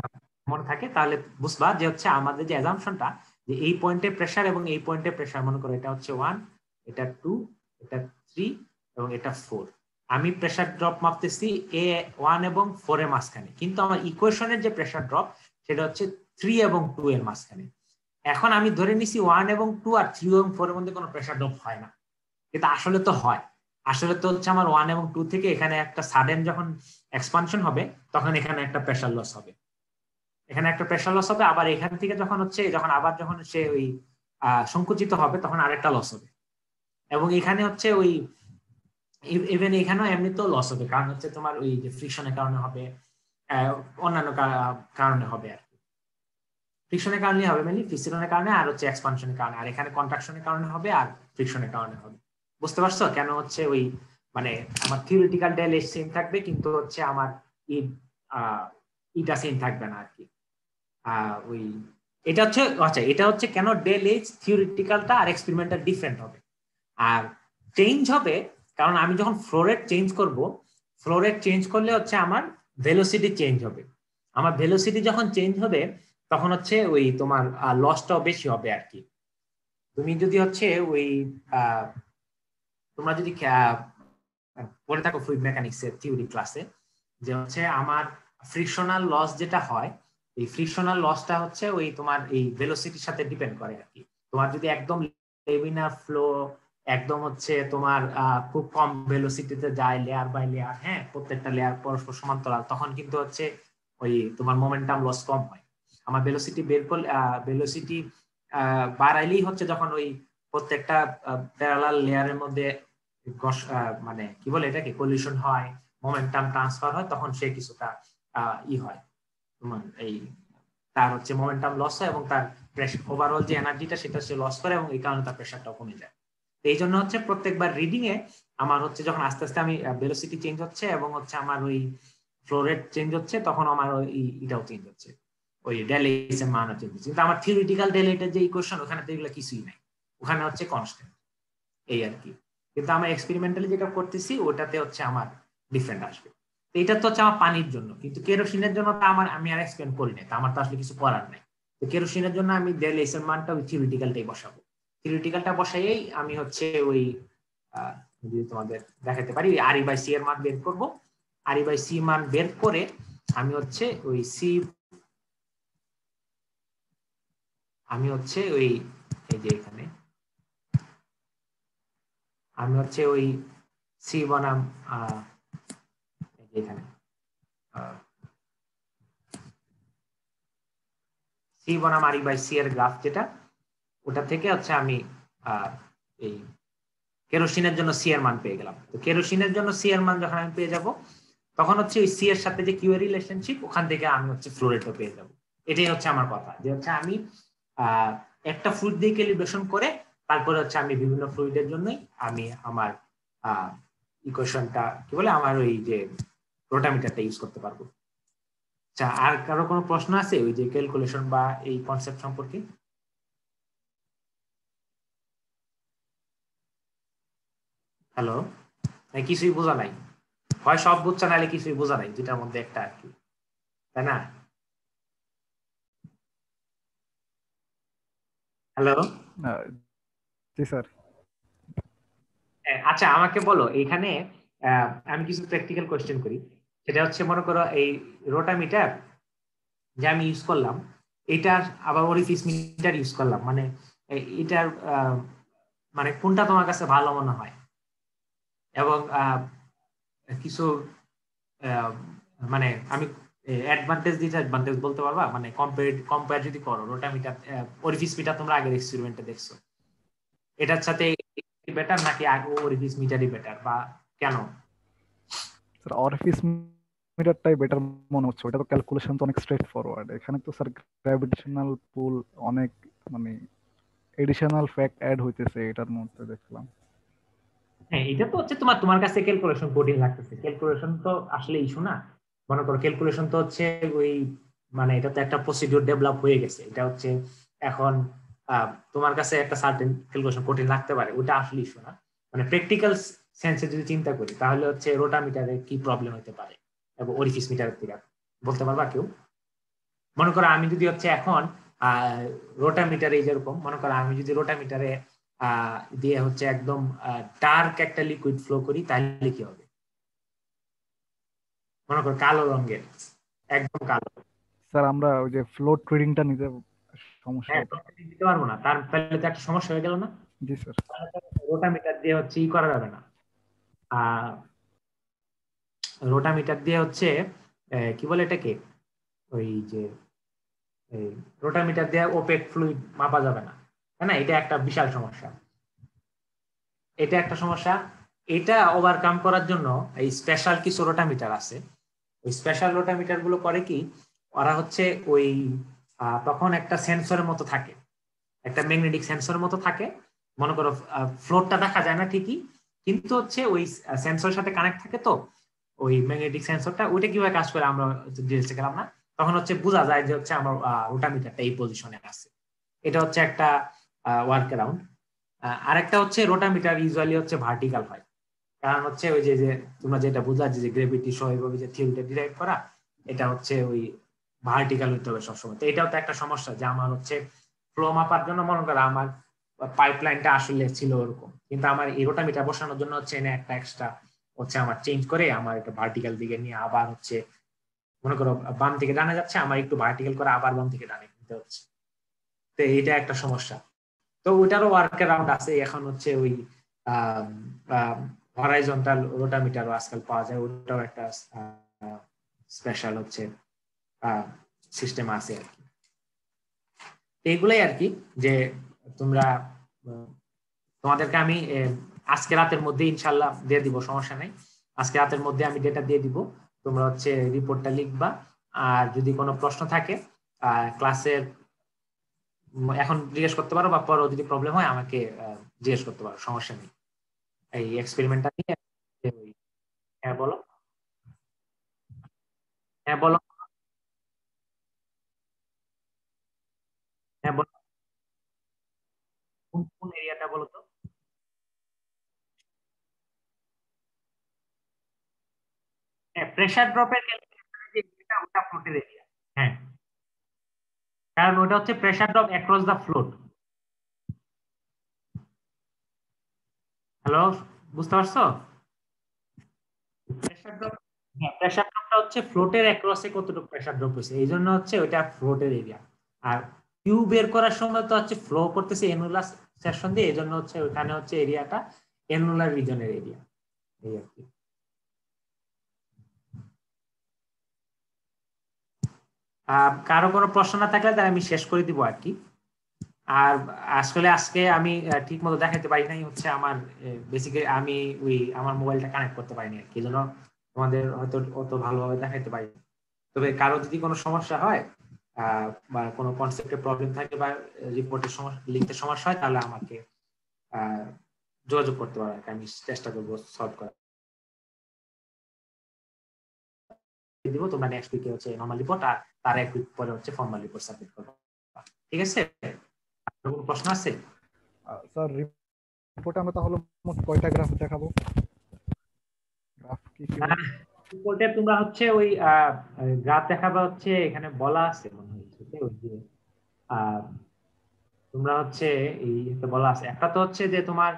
মনে থাকে তাহলে বুঝবা যে হচ্ছে আমাদের যে অ্যাজাম্পশনটা, যে এই পয়েন্টে প্রেসার এবং এই পয়েন্টে প্রেসার, মনে করো এটা হচ্ছে 1, এটা 2, এটা 3 এবং এটা 4, আমি প্রেসার ড্রপ মাপতেছি A1 এবং 4 এর মাঝখানে, কিন্তু আমার ইকুয়েশনের যে প্রেসার ড্রপ সেটা হচ্ছে 3 এবং 2 এর মাঝখানে। এখন আমি ধরে নিছি 1 এবং 2 আর 3 এবং 4 এর মধ্যে কোনো প্রেসার ড্রপ হয় না, কিন্তু আসলে তো হয়। আসলে তো হচ্ছে আমার 1 এবং 2 থেকে এখানে একটা সাডেন যখন এক্সপানশন হবে তখন এখানে একটা প্রেসার লস হবে, এখানে একটা প্রেসার লস হবে, আবার এখান থেকে যখন হচ্ছে যখন সে ওই সংকুচিত হবে তখন আরেকটা লস হবে, এবং এখানে হচ্ছে ওই ইভেন এখানেও এমনিতেও লস হবে, কারণ হচ্ছে তোমার ওই যে ফ্রিকশনের কারণে হবে, অন্যান্য কারণে হবে আর কি। ফ্রিকশনের কারণে হবে মেনলি, ফিসিলনের কারণে আর হচ্ছে এক্সপানশনের কারণে, আর এখানে কন্ট্রাকশনের কারণে হবে আর ফ্রিকশনের কারণে হবে। বুঝতে পারছো কেন হচ্ছে ওই মানে আমার থিওরিটিক্যাল ডেল সেম থাকবে কিন্তু হচ্ছে আমার ইটা সেম থাকবে না আর কি। ওই এটা হচ্ছে আচ্ছা, এটা হচ্ছে কেন ডেল এইচ থিওরিটিক্যালটা আর এক্সপেরিমেন্টাল ডিফারেন্ট হবে। আর চেঞ্জ হবে কারণ আমি যখন ফ্লো রেট চেঞ্জ করব, ফ্লো রেট চেঞ্জ করলে হচ্ছে আমার ভেলোসিটি চেঞ্জ হবে। আমার ভেলোসিটি যখন চেঞ্জ হবে তখন হচ্ছে ওই তোমার লসটাও বেশি হবে আর কি। তুমি যদি হচ্ছে ওই তোমরা যদি পড়ে থাকো ফ্লুইড মেকানিক্স এর থিওরি ক্লাসে, যে হচ্ছে আমার ফ্রিকশনাল লস যেটা হয়, এই ফ্রিকশনাল লসটা হচ্ছে ওই তোমার এই ভেলোসিটির সাথে ডিপেন্ড করে আর কি। তোমার যদি একদম লেমিনার ফ্লো একদম হচ্ছে তোমার খুব কম ভেলোসিটিতে যায় লেয়ার বাই লেয়ার, হ্যাঁ প্রত্যেকটা লেয়ার পরস্পর সমান্তরাল, তখন কিন্তু হচ্ছে ওই তোমার মোমেন্টাম লস কম হয়। আমার ভেলোসিটি বের করলে ভেলোসিটি বাড়াইলেই হচ্ছে যখন ওই প্রত্যেকটা প্যারালাল লেয়ারের মধ্যে মানে কি বলে এটাকে কলিশন হয়, মোমেন্টাম ট্রান্সফার হয়, তখন সে কিছুটা হয় তোমার এই তার হচ্ছে মোমেন্টাম লস হয় এবং তার ওভারঅল যে এনার্জিটা সেটা সে লস করে এবং এই কারণে তার প্রেশারটাও কমে যায়। এই জন্য হচ্ছে প্রত্যেকবার রিডিং এ আমার হচ্ছে যখন আস্তে আস্তে আমি ভেলোসিটি চেঞ্জ হচ্ছে এবং হচ্ছে আমার ওই ফ্লো রেট চেঞ্জ হচ্ছে, তখন আমার ওই এটাও চেঞ্জ হচ্ছে, ওই ডেল এইচ এর মানও চেঞ্জ হচ্ছে। কিন্তু আমার থিওরিটিক্যাল ডেল এইচ এর যে ইকুয়েশন ওখানে তো এগুলো কিছুই নাই, ওখানে হচ্ছে কনস্ট্যান্ট এই আর কি। কিন্তু আমরা এক্সপেরিমেন্টালি যেটা করতেছি ওটাতে হচ্ছে আমার ডিফারেন্ট আসবে। এটা তো হচ্ছে আমার পানির জন্য, কিন্তু কেরোসিনের জন্য তো আমি আর এক্সপ্লেন করি না, আমার তো আসলে কিছু করার নাই। তো কেরোসিনের জন্য আমি ডেল এইচ এর মানটা ওই থিওরিটিক্যালটাই বসাবো, থিওরিটিক্যালটা বসাইয়েই আমি হচ্ছে ওই যদি তোমাদের দেখাতে পারি আর ই বাই সি এর মান বের করবো। আর ই বাই সি মান বের করে আমি হচ্ছে ওই এই যে এখানে আমি হচ্ছে ওই সি বনাম এখানে সি বনাম আর ই বাই সি এর গ্রাফ যেটা, ওটা থেকে হচ্ছে আমি এই কেরোসিনের জন্য সি এর মান পেয়ে গেলাম। তো কেরোসিনের জন্য সি এর মান যখন আমি পেয়ে যাব তখন হচ্ছে ওই সি এর সাথে যে কিউ এর রিলেশনশিপ ওখান থেকে আমি হচ্ছে ফ্লো রেটও পেয়ে যাব। এটাই হচ্ছে আমার কথা, যে হচ্ছে আমি একটা ফ্লুইড দিয়ে ক্যালিব্রেশন করে তারপরে হচ্ছে আমি বিভিন্ন ফ্লুইডের জন্যই আমি আমার ইকুয়েশনটা কি বলে আমার ওই যে রোটামিটারটা ইউজ করতে পারবো। আচ্ছা, আর কারো কোনো প্রশ্ন আছে ওই যে ক্যালকুলেশন বা এই কনসেপ্ট সম্পর্কে? হ্যালো, কিছুই বোঝা নাই, হয় সব বুঝছে নাহলে কিছুই বোঝা নাই, দুটার মধ্যে একটা আর কি, তাই না? হ্যালো, জি স্যার। আচ্ছা আমাকে বলো এখানে আমি কিছু প্র্যাকটিক্যাল কোয়েশ্চেন করি। সেটা হচ্ছে মনে করো এই রোটামিটার যে আমি ইউজ করলাম, এটার আবার ওরিফিস মিটার ইউজ করলাম, মানে এটার মানে কোনটা তোমার কাছে ভালো মনে হয়? এবং কিছু মানে আমি অ্যাডভান্টেজ ডিসঅ্যাডভান্টেজ বলতে পারবা, মানে কম্পেয়ার যদি করো রোটামিটার ওরিফিস মিটার তোমরা আগের এক্সপেরিমেন্টে দেখছো, এটার সাথে বেটার নাকি ওরিফিস মিটারই বেটার, বা কেন? স্যার অরিফিস মিটারটাই বেটার মনে হচ্ছে, ওটা তো ক্যালকুলেশন তো অনেক স্ট্রেট ফরওয়ার্ড। এখানে তো স্যার গ্র্যাভিটেশনাল পুল অনেক মানে এডিশনাল ফ্যাক্ট অ্যাড হইতেছে এটার মধ্যে দেখলাম। হ্যাঁ, এটা তো হচ্ছে তোমার কাছে ক্যালকুলেশন কঠিন লাগতেছে, ক্যালকুলেশন তো আসলে ইস্যু না। মনে করো ক্যালকুলেশন তো হচ্ছে ওই মানে এটা তো একটা প্রসিডিউর ডেভেলপ হয়ে গেছে, এটা হচ্ছে এখন তোমার কাছে একটা সার্টেন ক্যালকুলেশন কঠিন লাগতে পারে, ওটা আসলে ইস্যু না। মানে প্র্যাকটিক্যাল সেন্সে যদি চিন্তা করি তাহলে হচ্ছে রোটামিটারে কি প্রবলেম হতে পারে এবং ওরিফিস মিটারের থেকে বলতে পারবা কেউ? মনে করো আমি যদি হচ্ছে এখন রোটামিটারে যেরকম মনে করো আমি যদি রোটামিটারে দিয়ে হচ্ছে একদম ডার্ক একটা লিকুইড ফ্লো করি তাহলে কি হবে? মনে করো কালো রঙের, একদম কালো। স্যার আমরা ওই যে ফ্লোট রিডিংটা নিতে সমস্যা হ্যাঁ, হচ্ছে। দিতে পারবো না, তার তাহলে তো একটা সমস্যা হয়ে গেল না? জি স্যার। রোটামিটার দিয়ে হচ্ছে ই করা যাবে না, রোটামিটার দিয়ে হচ্ছে কি বলে এটাকে, ওই যে রোটামিটার দিয়ে ওপেক ফ্লুইড মাপা যাবে না, তাই না? এটা একটা বিশাল সমস্যা, এটা একটা সমস্যা। এটা ওভারকাম করার জন্য এই স্পেশাল কিছু রোটামিটার আছে। ওই স্পেশাল রোটামিটার গুলো করে কি, ওরা হচ্ছে ওই তখন একটা সেন্সরের মতো থাকে, একটা ম্যাগনেটিক সেন্সরের মতো থাকে। মনে করো ফ্লোরটা দেখা যায় না ঠিকই, কিন্তু হচ্ছে ওই সেন্সরের সাথে কানেক্ট থাকে, তো ওই ম্যাগনেটিক সেন্সরটা ওইটা কিভাবে কাজ করে আমরা ডিটেলসে গেলাম না। তখন হচ্ছে বোঝা যায় যে হচ্ছে আমার রোটামিটারটা এই পজিশনে আছে। এটা হচ্ছে একটা ওয়ার্ক অ্যারাউন্ড। আরেকটা হচ্ছে রোটামিটার ইউজুয়ালি হচ্ছে ভার্টিক্যাল হয়, কারণ হচ্ছে ওই যে যে তোমরা যেটা বুঝলা যে গ্রেভিটি সহ এইভাবে যে থিওরিটা ডিরাইভ করা, এটা হচ্ছে ওই ভার্টিক্যাল হইতে হবে সবসময়। তো এটাও তো একটা সমস্যা যে আমার হচ্ছে ফ্লো মাপার জন্য মনে করো আমার পাইপলাইনটা আসলে ছিল ওরকম, কিন্তু আমার এই রোটামিটার বসানোর জন্য হচ্ছে এনে একটা এক্সট্রা হচ্ছে আমার চেঞ্জ করে আমার এটা ভার্টিক্যাল দিকে নিয়ে আবার হচ্ছে মনে করো বাম থেকে ডানে যাচ্ছে, আমার একটু ভার্টিক্যাল করে আবার বাম থেকে ডানে নিতে হচ্ছে। তো এটা একটা সমস্যা। তো ওইটারও ওয়ার্ক অ্যারাউন্ড আছে। এখন হচ্ছে ওই হরাইজন্টাল রোটামিটারও আজকাল পাওয়া যায়, ওটাও একটা স্পেশাল হচ্ছে সিস্টেম আছে আর কি। এইগুলাই আর কি, যে তোমরা তোমাদেরকে আমি আজকে রাতের মধ্যে ইনশাল্লাহ দিয়ে দিব, সমস্যা নাই। আজকে রাতের মধ্যে আমি ডেটা দিয়ে দিব, তোমরা হচ্ছে রিপোর্টটা লিখবা। আর যদি কোনো প্রশ্ন থাকে ক্লাসের এখন জিজ্ঞেস করতে পারো, বা পরে যদি প্রবলেম হয় আমাকে জিজ্ঞেস করতে পারো, সমস্যা নেই। এই এক্সপেরিমেন্টটা নিয়ে। হ্যাঁ বলো। হ্যাঁ বলো। হ্যাঁ বলো, কোন কোন এরিয়াটা বলো তো? হ্যাঁ, প্রেসার ড্রপের ক্যালকুলেশন ওটা ফ্লোটের এরিয়া। হ্যাঁ, কারণ ওটা হচ্ছে pressure drop across the float. Hello, বুঝতে পারছো? প্রেসার ড্রপ, হ্যাঁ প্রেসার ড্রপটা হচ্ছে ফ্লোটের অ্যাক্রসে কতটুকু প্রেসার ড্রপ হয়েছে, এই জন্য হচ্ছে ওটা ফ্লোটের এরিয়া। আর কিউ বের করার সময় তো হচ্ছে ফ্লো করতেছে এনুলার সেকশন দিয়ে, এই জন্য হচ্ছে ওখানে হচ্ছে এরিয়াটা এনুলার রিজনের এরিয়া, এই আর কি। কারো কোনো প্রশ্ন না থাকলে তাহলে আমি শেষ করে দিব আর কি। আর আসলে আজকে আমি ঠিক মতো দেখাতে পারি নাই, হচ্ছে আমার বেসিক্যালি আমি ওই আমার মোবাইলটা কানেক্ট করতে পারিনি আর কি, এই জন্য তোমাদের হয়তো অত ভালোভাবে দেখাতে পারি। তবে কারো যদি কোনো সমস্যা হয় বা কোনো কনসেপ্টের প্রবলেম থাকে বা রিপোর্টের সমস্যা লিখতে সমস্যা হয়, তাহলে আমাকে যোগাযোগ করতে পারো, আমি চেষ্টা করবো সলভ করার দিব। তোমরা নেক্সট উইকে হচ্ছে নরমাল রিপোর্ট, আর তার এক উইক পরে হচ্ছে ফর্মাল রিপোর্ট সাবমিট করবো। ঠিক আছে? কোনো প্রশ্ন আছে? স্যার রিপোর্টে আমরা তাহলে মোট কয়টা গ্রাফ দেখাবো? গ্রাফ কি কি রিপোর্টে তোমরা হচ্ছে ওই গ্রাফ দেখাবা, হচ্ছে এখানে বলা আছে মনে হচ্ছে ওই যে তোমরা হচ্ছে এই বলা আছে একটা তো হচ্ছে যে তোমার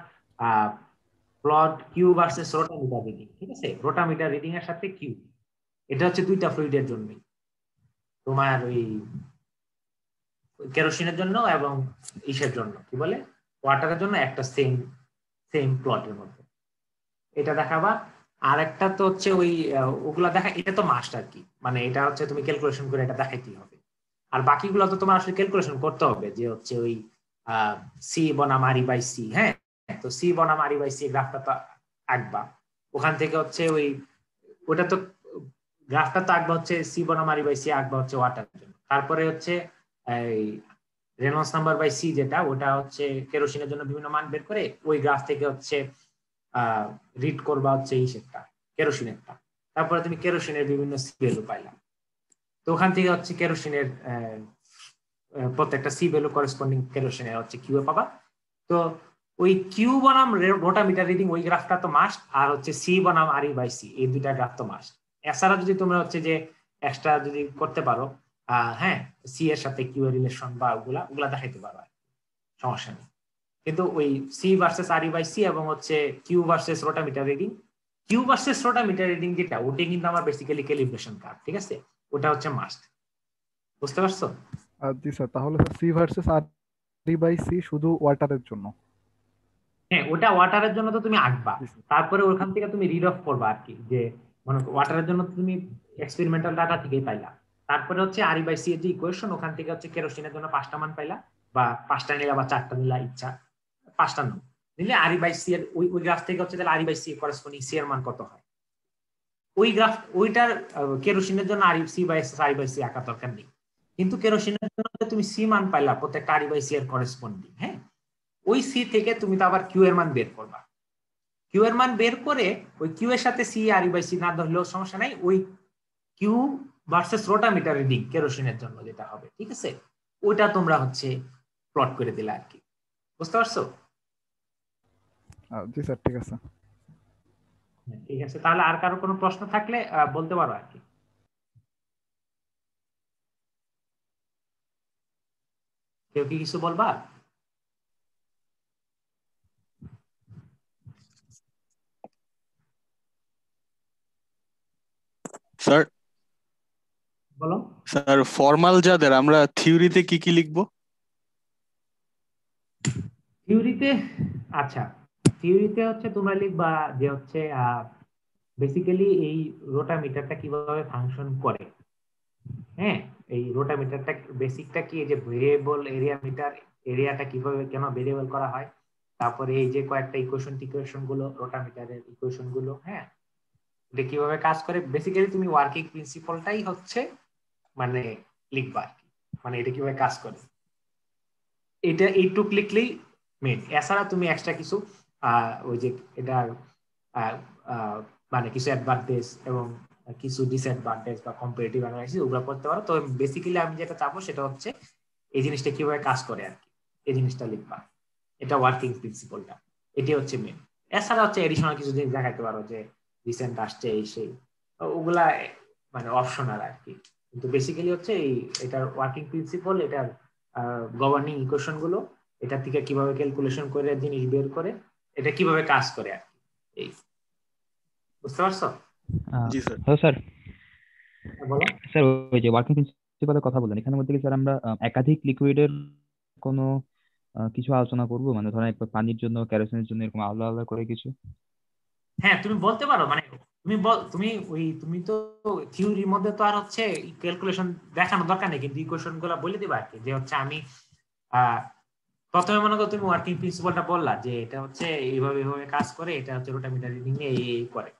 plot Q versus rotameter reading. ঠিক আছে, রোটামিটার রিডিং এর সাথে কিউ, এটা হচ্ছে দুইটা ফ্লুইডের জন্য, তোমার ওই কেরোসিনের জন্য এবং ইসের জন্য কি বলে ওয়াটারের জন্য একটা সেম সেম প্লটের মধ্যে, এটা দেখাবা। আর একটা তো হচ্ছে ওই ওগুলা দেখা, এটা তো মাস্ট আর কি, মানে এটা হচ্ছে তুমি ক্যালকুলেশন করে এটা দেখাইতেই হবে। আর বাকিগুলো তো তোমার আসলে ক্যালকুলেশন করতে হবে, যে হচ্ছে ওই সি বনাম আরি বাই সি। হ্যাঁ, তো সি বনাম আরি বাই সি গ্রাফটা তো আঁকবা, ওখান থেকে হচ্ছে ওই ওটা তো গ্রাফটা তো আঁকবা হচ্ছে সি বনাম আরি বাই সি আঁকবা হচ্ছে ওয়াটারের জন্য। তারপরে হচ্ছে এই রেনল্ডস নাম্বার বাই সি যেটা, ওটা হচ্ছে কেরোসিনের জন্য বিভিন্ন মান বের করে ওই গ্রাফ থেকে হচ্ছে রিড করবা হচ্ছে এই সেটটা কেরোসিনেরটা। তারপরে তুমি কেরোসিনের বিভিন্ন সি ভ্যালু পাইলাম, তো ওখান থেকে হচ্ছে কেরোসিনের প্রত্যেকটা সি ভ্যালু করেসপন্ডিং কেরোসিনের হচ্ছে কিউ পাবা। তো ওই কিউ বনাম রোটামিটার রিডিং ওই গ্রাফটা তো মাস্ট, আর হচ্ছে সি বনাম আর ই বাই সি এই দুইটা গ্রাফ তো মাস্ট। এছাড়া যদি তোমরা হচ্ছে যে এক্সট্রা যদি করতে পারো হ্যাঁ সি এর সাথে কিউ এর রিলেশন বা ওগুলা ওগুলা দেখাইতে পারো, সমস্যা নেই। কিন্তু ওই C versus R E by C এবং হচ্ছে Q versus rotameter reading, Q versus rotameter reading যেটা, ওটা কিন্তু আমার বেসিক্যালি ক্যালিব্রেশন কার্ভ। ঠিক আছে, ওটা হচ্ছে মাস্ট। বুঝতে পারছো? জি স্যার, তাহলে C versus R D by C শুধু ওয়াটারের জন্য। হ্যাঁ, ওটা ওয়াটারের জন্য তো তুমি আঁকবা, জি স্যার। তারপরে ওখান থেকে তুমি রিড অফ করবা আর কি, যে মনে ওয়াটারের জন্য তুমি এক্সপেরিমেন্টাল ডাটা থেকেই পাইলা। তারপরে হচ্ছে RE/C এর যে ইকুয়েশন, ওখান থেকে হচ্ছে কেরোসিনের জন্য 5টা মান পাইলা, বা 5টা নিলা বা 4টা নিলা, ইচ্ছা 5টা নিলে RE/C এর ওই গ্রাফ থেকে হচ্ছে তাহলে RE/C করেসপন্ডিং সি এর মান কত হয়। ওই গ্রাফ ওইটার কেরোসিনের জন্য RE/C আঁকার দরকার নেই, কিন্তু কেরোসিনের জন্য তুমি সি মান পাইলা প্রত্যেকটা RE/C এর করেসপন্ডিং। হ্যাঁ, ওই সি থেকে তুমি তো আবার কিউ এর মান বের করবা। কিউ এর মান বের করে ওই কিউ এর সাথে সি RE/C না ধরলেও সমস্যা নাই, ওই কিউ ভার্সেস রোটামিটার রিডিং কেরোসিনের জন্য যেটা হবে, ঠিক আছে, ওইটা তোমরা হচ্ছে প্লট করে দিলে আর কি। বুঝতে পারছো? জি স্যার, ঠিক আছে। ঠিক আছে, তাহলে আর কারো কোনো প্রশ্ন থাকলে বলতে পারো আর কি। কেউ কি কিছু বলবা? স্যার বলো। স্যার ফর্মাল যাদের আমরা থিওরিতে কি কি লিখবো? থিওরিতে, আচ্ছা, থিওরিতে হচ্ছে তোমরা লিখবা যে হচ্ছে বেসিক্যালি এই রোটামিটারটা কিভাবে ফাংশন করে। হ্যাঁ, এই রোটামিটারটা বেসিকটা কি, এই যে ভেরিয়েবল এরিয়া মিটার, এরিয়াটা কিভাবে কেন ভেরিয়েবল করা হয়, তারপরে এই যে কয়েকটা ইকুয়েশন গুলো রোটামিটারের ইকুয়েশন গুলো, হ্যাঁ, এটা কিভাবে কাজ করে, বেসিক্যালি তুমি ওয়ার্কিং প্রিন্সিপলটাই হচ্ছে মানে লিখবা আর কি, মানে এটা কিভাবে কাজ করে, এটা এইটুক লিখলেই মেন। এছাড়া তুমি এক্সট্রা কিছু ওই যে এটা আহ, আহ, মানে কিছু অ্যাডভান্টেজ এবং কিছু ডিসঅ্যাডভান্টেজ বা কম্পারেটিভ অ্যানালাইসিস ওগুলো করতে পারো। তো বেসিক্যালি আমি যেটা চাবো সেটা হচ্ছে এই জিনিসটা কিভাবে কাজ করে আর কি, এই জিনিসটা লিখবা, এটা ওয়ার্কিং প্রিন্সিপলটা, এটি হচ্ছে মেন। এছাড়া হচ্ছে এডিশনাল কিছু জিনিস দেখাতে পারো যে রিসেন্ট আসছে এই সেই, ওগুলা মানে অপশনাল আর কি, কিন্তু বেসিক্যালি হচ্ছে এই এটার ওয়ার্কিং প্রিন্সিপল, এটার গভর্নিং ইকুয়েশন গুলো, এটা থেকে কিভাবে ক্যালকুলেশন করে জিনিস বের করে, এটা কিভাবে কাজ করে আর কি, এই। বুঝতে পারছো? জি স্যার। Hello sir. বলো। স্যার ওই যে ওয়ার্কিং প্রিন্সিপালের কথা বললেন, এখানের মধ্যে কি স্যার আমরা একাধিক লিকুইডের কোনো কিছু আলোচনা করবো, মানে ধরেন পানির জন্য কেরোসিনের জন্য এরকম আলাদা আলাদা করে কিছু? হ্যাঁ, তুমি বলতে পারো, মানে তুমি তো থিওরির মধ্যে তো আর হচ্ছে ক্যালকুলেশন দেখানো দরকার নেই, কিন্তু ইকুয়েশন গুলো বলে দিবা আর কি, যে হচ্ছে আমি প্রথমে মনে করো তুমি ওয়ার্কিং প্রিন্সিপালটা বললা যে এটা হচ্ছে এইভাবে এইভাবে কাজ করে, এটা হচ্ছে রোটামিটার রিডিং এই করে,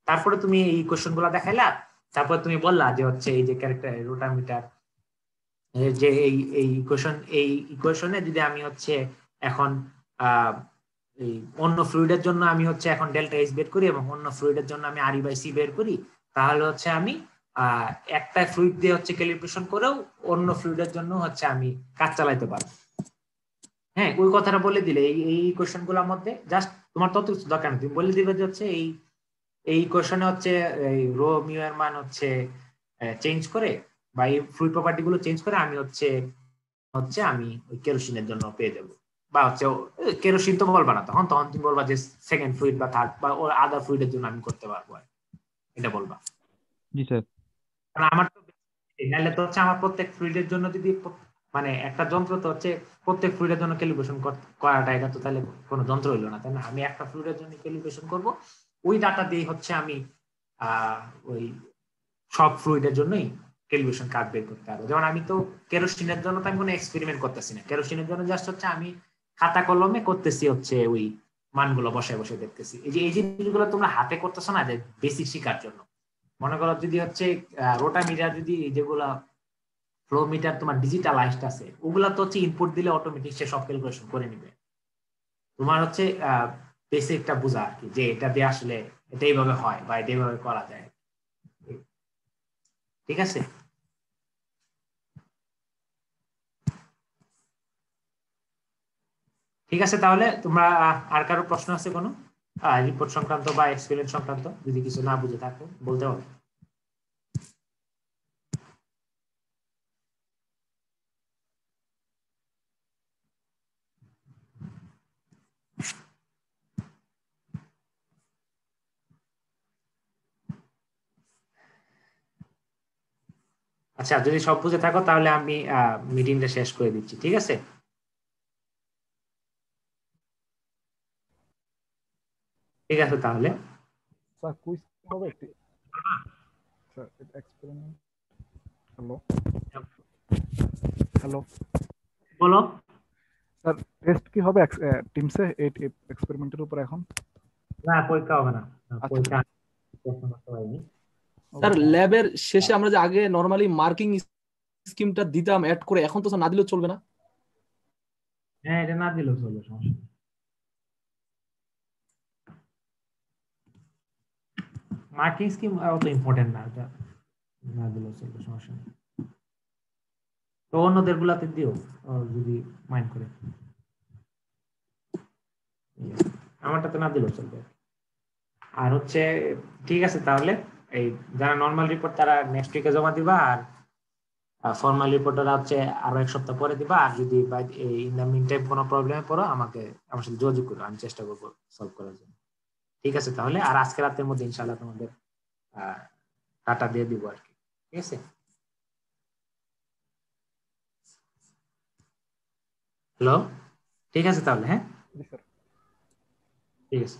তারপরে তুমি এই ইকুয়েশন গুলা দেখাইলা, তারপর তুমি বললা যে হচ্ছে এই যে ক্যারেক্টার রোটামিটার যে এই ইকুয়েশনে যদি আমি হচ্ছে এখন আহ এই অন্য ফ্লুইডের জন্য আমি হচ্ছে এখন ডেল্টা এইচ বের করি এবং অন্য ফ্লুইডের জন্য আমি RE/C বের করি, তাহলে হচ্ছে আমি একটা ফ্লুইড দিয়ে হচ্ছে ক্যালিব্রেশন করেও অন্য ফ্লুইডের জন্য হচ্ছে আমি কাজ চালাইতে পারবো। হ্যাঁ, ওই কথাটা বলে দিলে এই কোশ্চেন গুলোর মধ্যে জাস্ট তোমার তত কিছু দরকার নেই, তুমি বলে দিবে যে হচ্ছে এই কোশ্চেনে হচ্ছে এই রো মিউ এর মান হচ্ছে চেঞ্জ করে বা এই ফ্লুইড প্রপার্টি গুলো চেঞ্জ করে আমি হচ্ছে হচ্ছে আমি ওই কেরোসিনের জন্য পেয়ে যাবো, বা হচ্ছে কেরোসিন তো বলবা না, তখন তখন তুমি বলবা যে সেকেন্ড ফ্লুইড বা থার্ড বা ওর আদার ফ্লুইডের জন্য আমি করতে পারবো, এটা বলবা। জি স্যার। কারণ আমার তো নাহলে তো হচ্ছে আমার প্রত্যেক ফ্লুইডের জন্য যদি মানে একটা যন্ত্র তো হচ্ছে প্রত্যেক ফ্লুইডের জন্য ক্যালিব্রেশন করাটা, এটা তো তাহলে কোনো যন্ত্র হইলো না, তাই না? আমি একটা ফ্লুইডের জন্য ক্যালিব্রেশন করব, ওই ডাটা দিয়ে হচ্ছে আমি ওই সব ফ্লুইডের জন্যই ক্যালিব্রেশন কাজ বের করতে পারবো। যেমন আমি তো কেরোসিনের জন্য তো আমি কোনো এক্সপেরিমেন্ট করতেছি না, কেরোসিনের জন্য জাস্ট হচ্ছে আমি খাতা কলমে করতেছি হচ্ছে ওই মানগুলো বসে বসে দেখতেছি। এই জিনিসগুলো তোমরা হাতে করতেছো না, যে বেসিক শেখার জন্য। মনে করো যদি হচ্ছে রোটামিটার, যদি যেগুলা ফ্লো মিটার তোমার ডিজিটালাইজড আছে, ওগুলা তো হচ্ছে ইনপুট দিলে অটোমেটিক সে সব ক্যালকুলেশন করে নিবে। তোমার হচ্ছে বেসিকটা বোঝা আর কি, যে এটা দিয়ে আসলে এটা এইভাবে হয় বা এটা এইভাবে করা যায়। ঠিক আছে? ঠিক আছে, তাহলে তোমরা আর কারো প্রশ্ন আছে কোনো রিপোর্ট সংক্রান্ত বা এক্সপেরিয়েন্স সংক্রান্ত? যদি কিছু না বুঝে থাকো বলতে হবে। আচ্ছা, যদি সব বুঝে থাকো তাহলে আমি মিটিংটা শেষ করে দিচ্ছি, ঠিক আছে? ঠিক আছে তাহলে স্যার কুইজ হবে একটি স্যার এটা এক্সপেরিমেন্ট হ্যালো হ্যালো বলো। স্যার টেস্ট কি হবে টিমসে এই এক্সপেরিমেন্টের উপর এখন? না পরীক্ষা হবে না, আচ্ছা। পরীক্ষা প্রশ্ন করতে পারিনি। স্যার ল্যাবের শেষে আমরা যে আগে নরমালি মার্কিং স্কিমটা দিতাম অ্যাড করে, এখন তো স্যার না দিলেও চলবে না? হ্যাঁ এটা না দিলেও চলবে, সমস্যা নেই। মার্কিং স্কিম অত ইম্পর্টেন্ট না, এটা না দিলেও চলবে, সমস্যা নেই। তো অন্যদের গুলাতে দিও যদি মাইন্ড করে, আমারটা তো না দিলেও চলবে। আর হচ্ছে ঠিক আছে তাহলে এই যারা নর্মাল রিপোর্ট তারা নেক্সট উইকে জমা দিবা, আর ফর্মাল রিপোর্টটা হচ্ছে আরো এক সপ্তাহ পরে দিবা। আর যদি ইন দ্য মিন টাইম কোনো প্রবলেমে পড়ো আমার সাথে যোগাযোগ করো, আমি চেষ্টা করবো সলভ করার জন্য। ঠিক আছে তাহলে, আর আজকে রাতের মধ্যে ইনশাআল্লাহ তোমাদের টাটা দিয়ে দিব আর কি। ঠিক আছে, হ্যালো, ঠিক আছে তাহলে, হ্যাঁ জি স্যার। ঠিক আছে।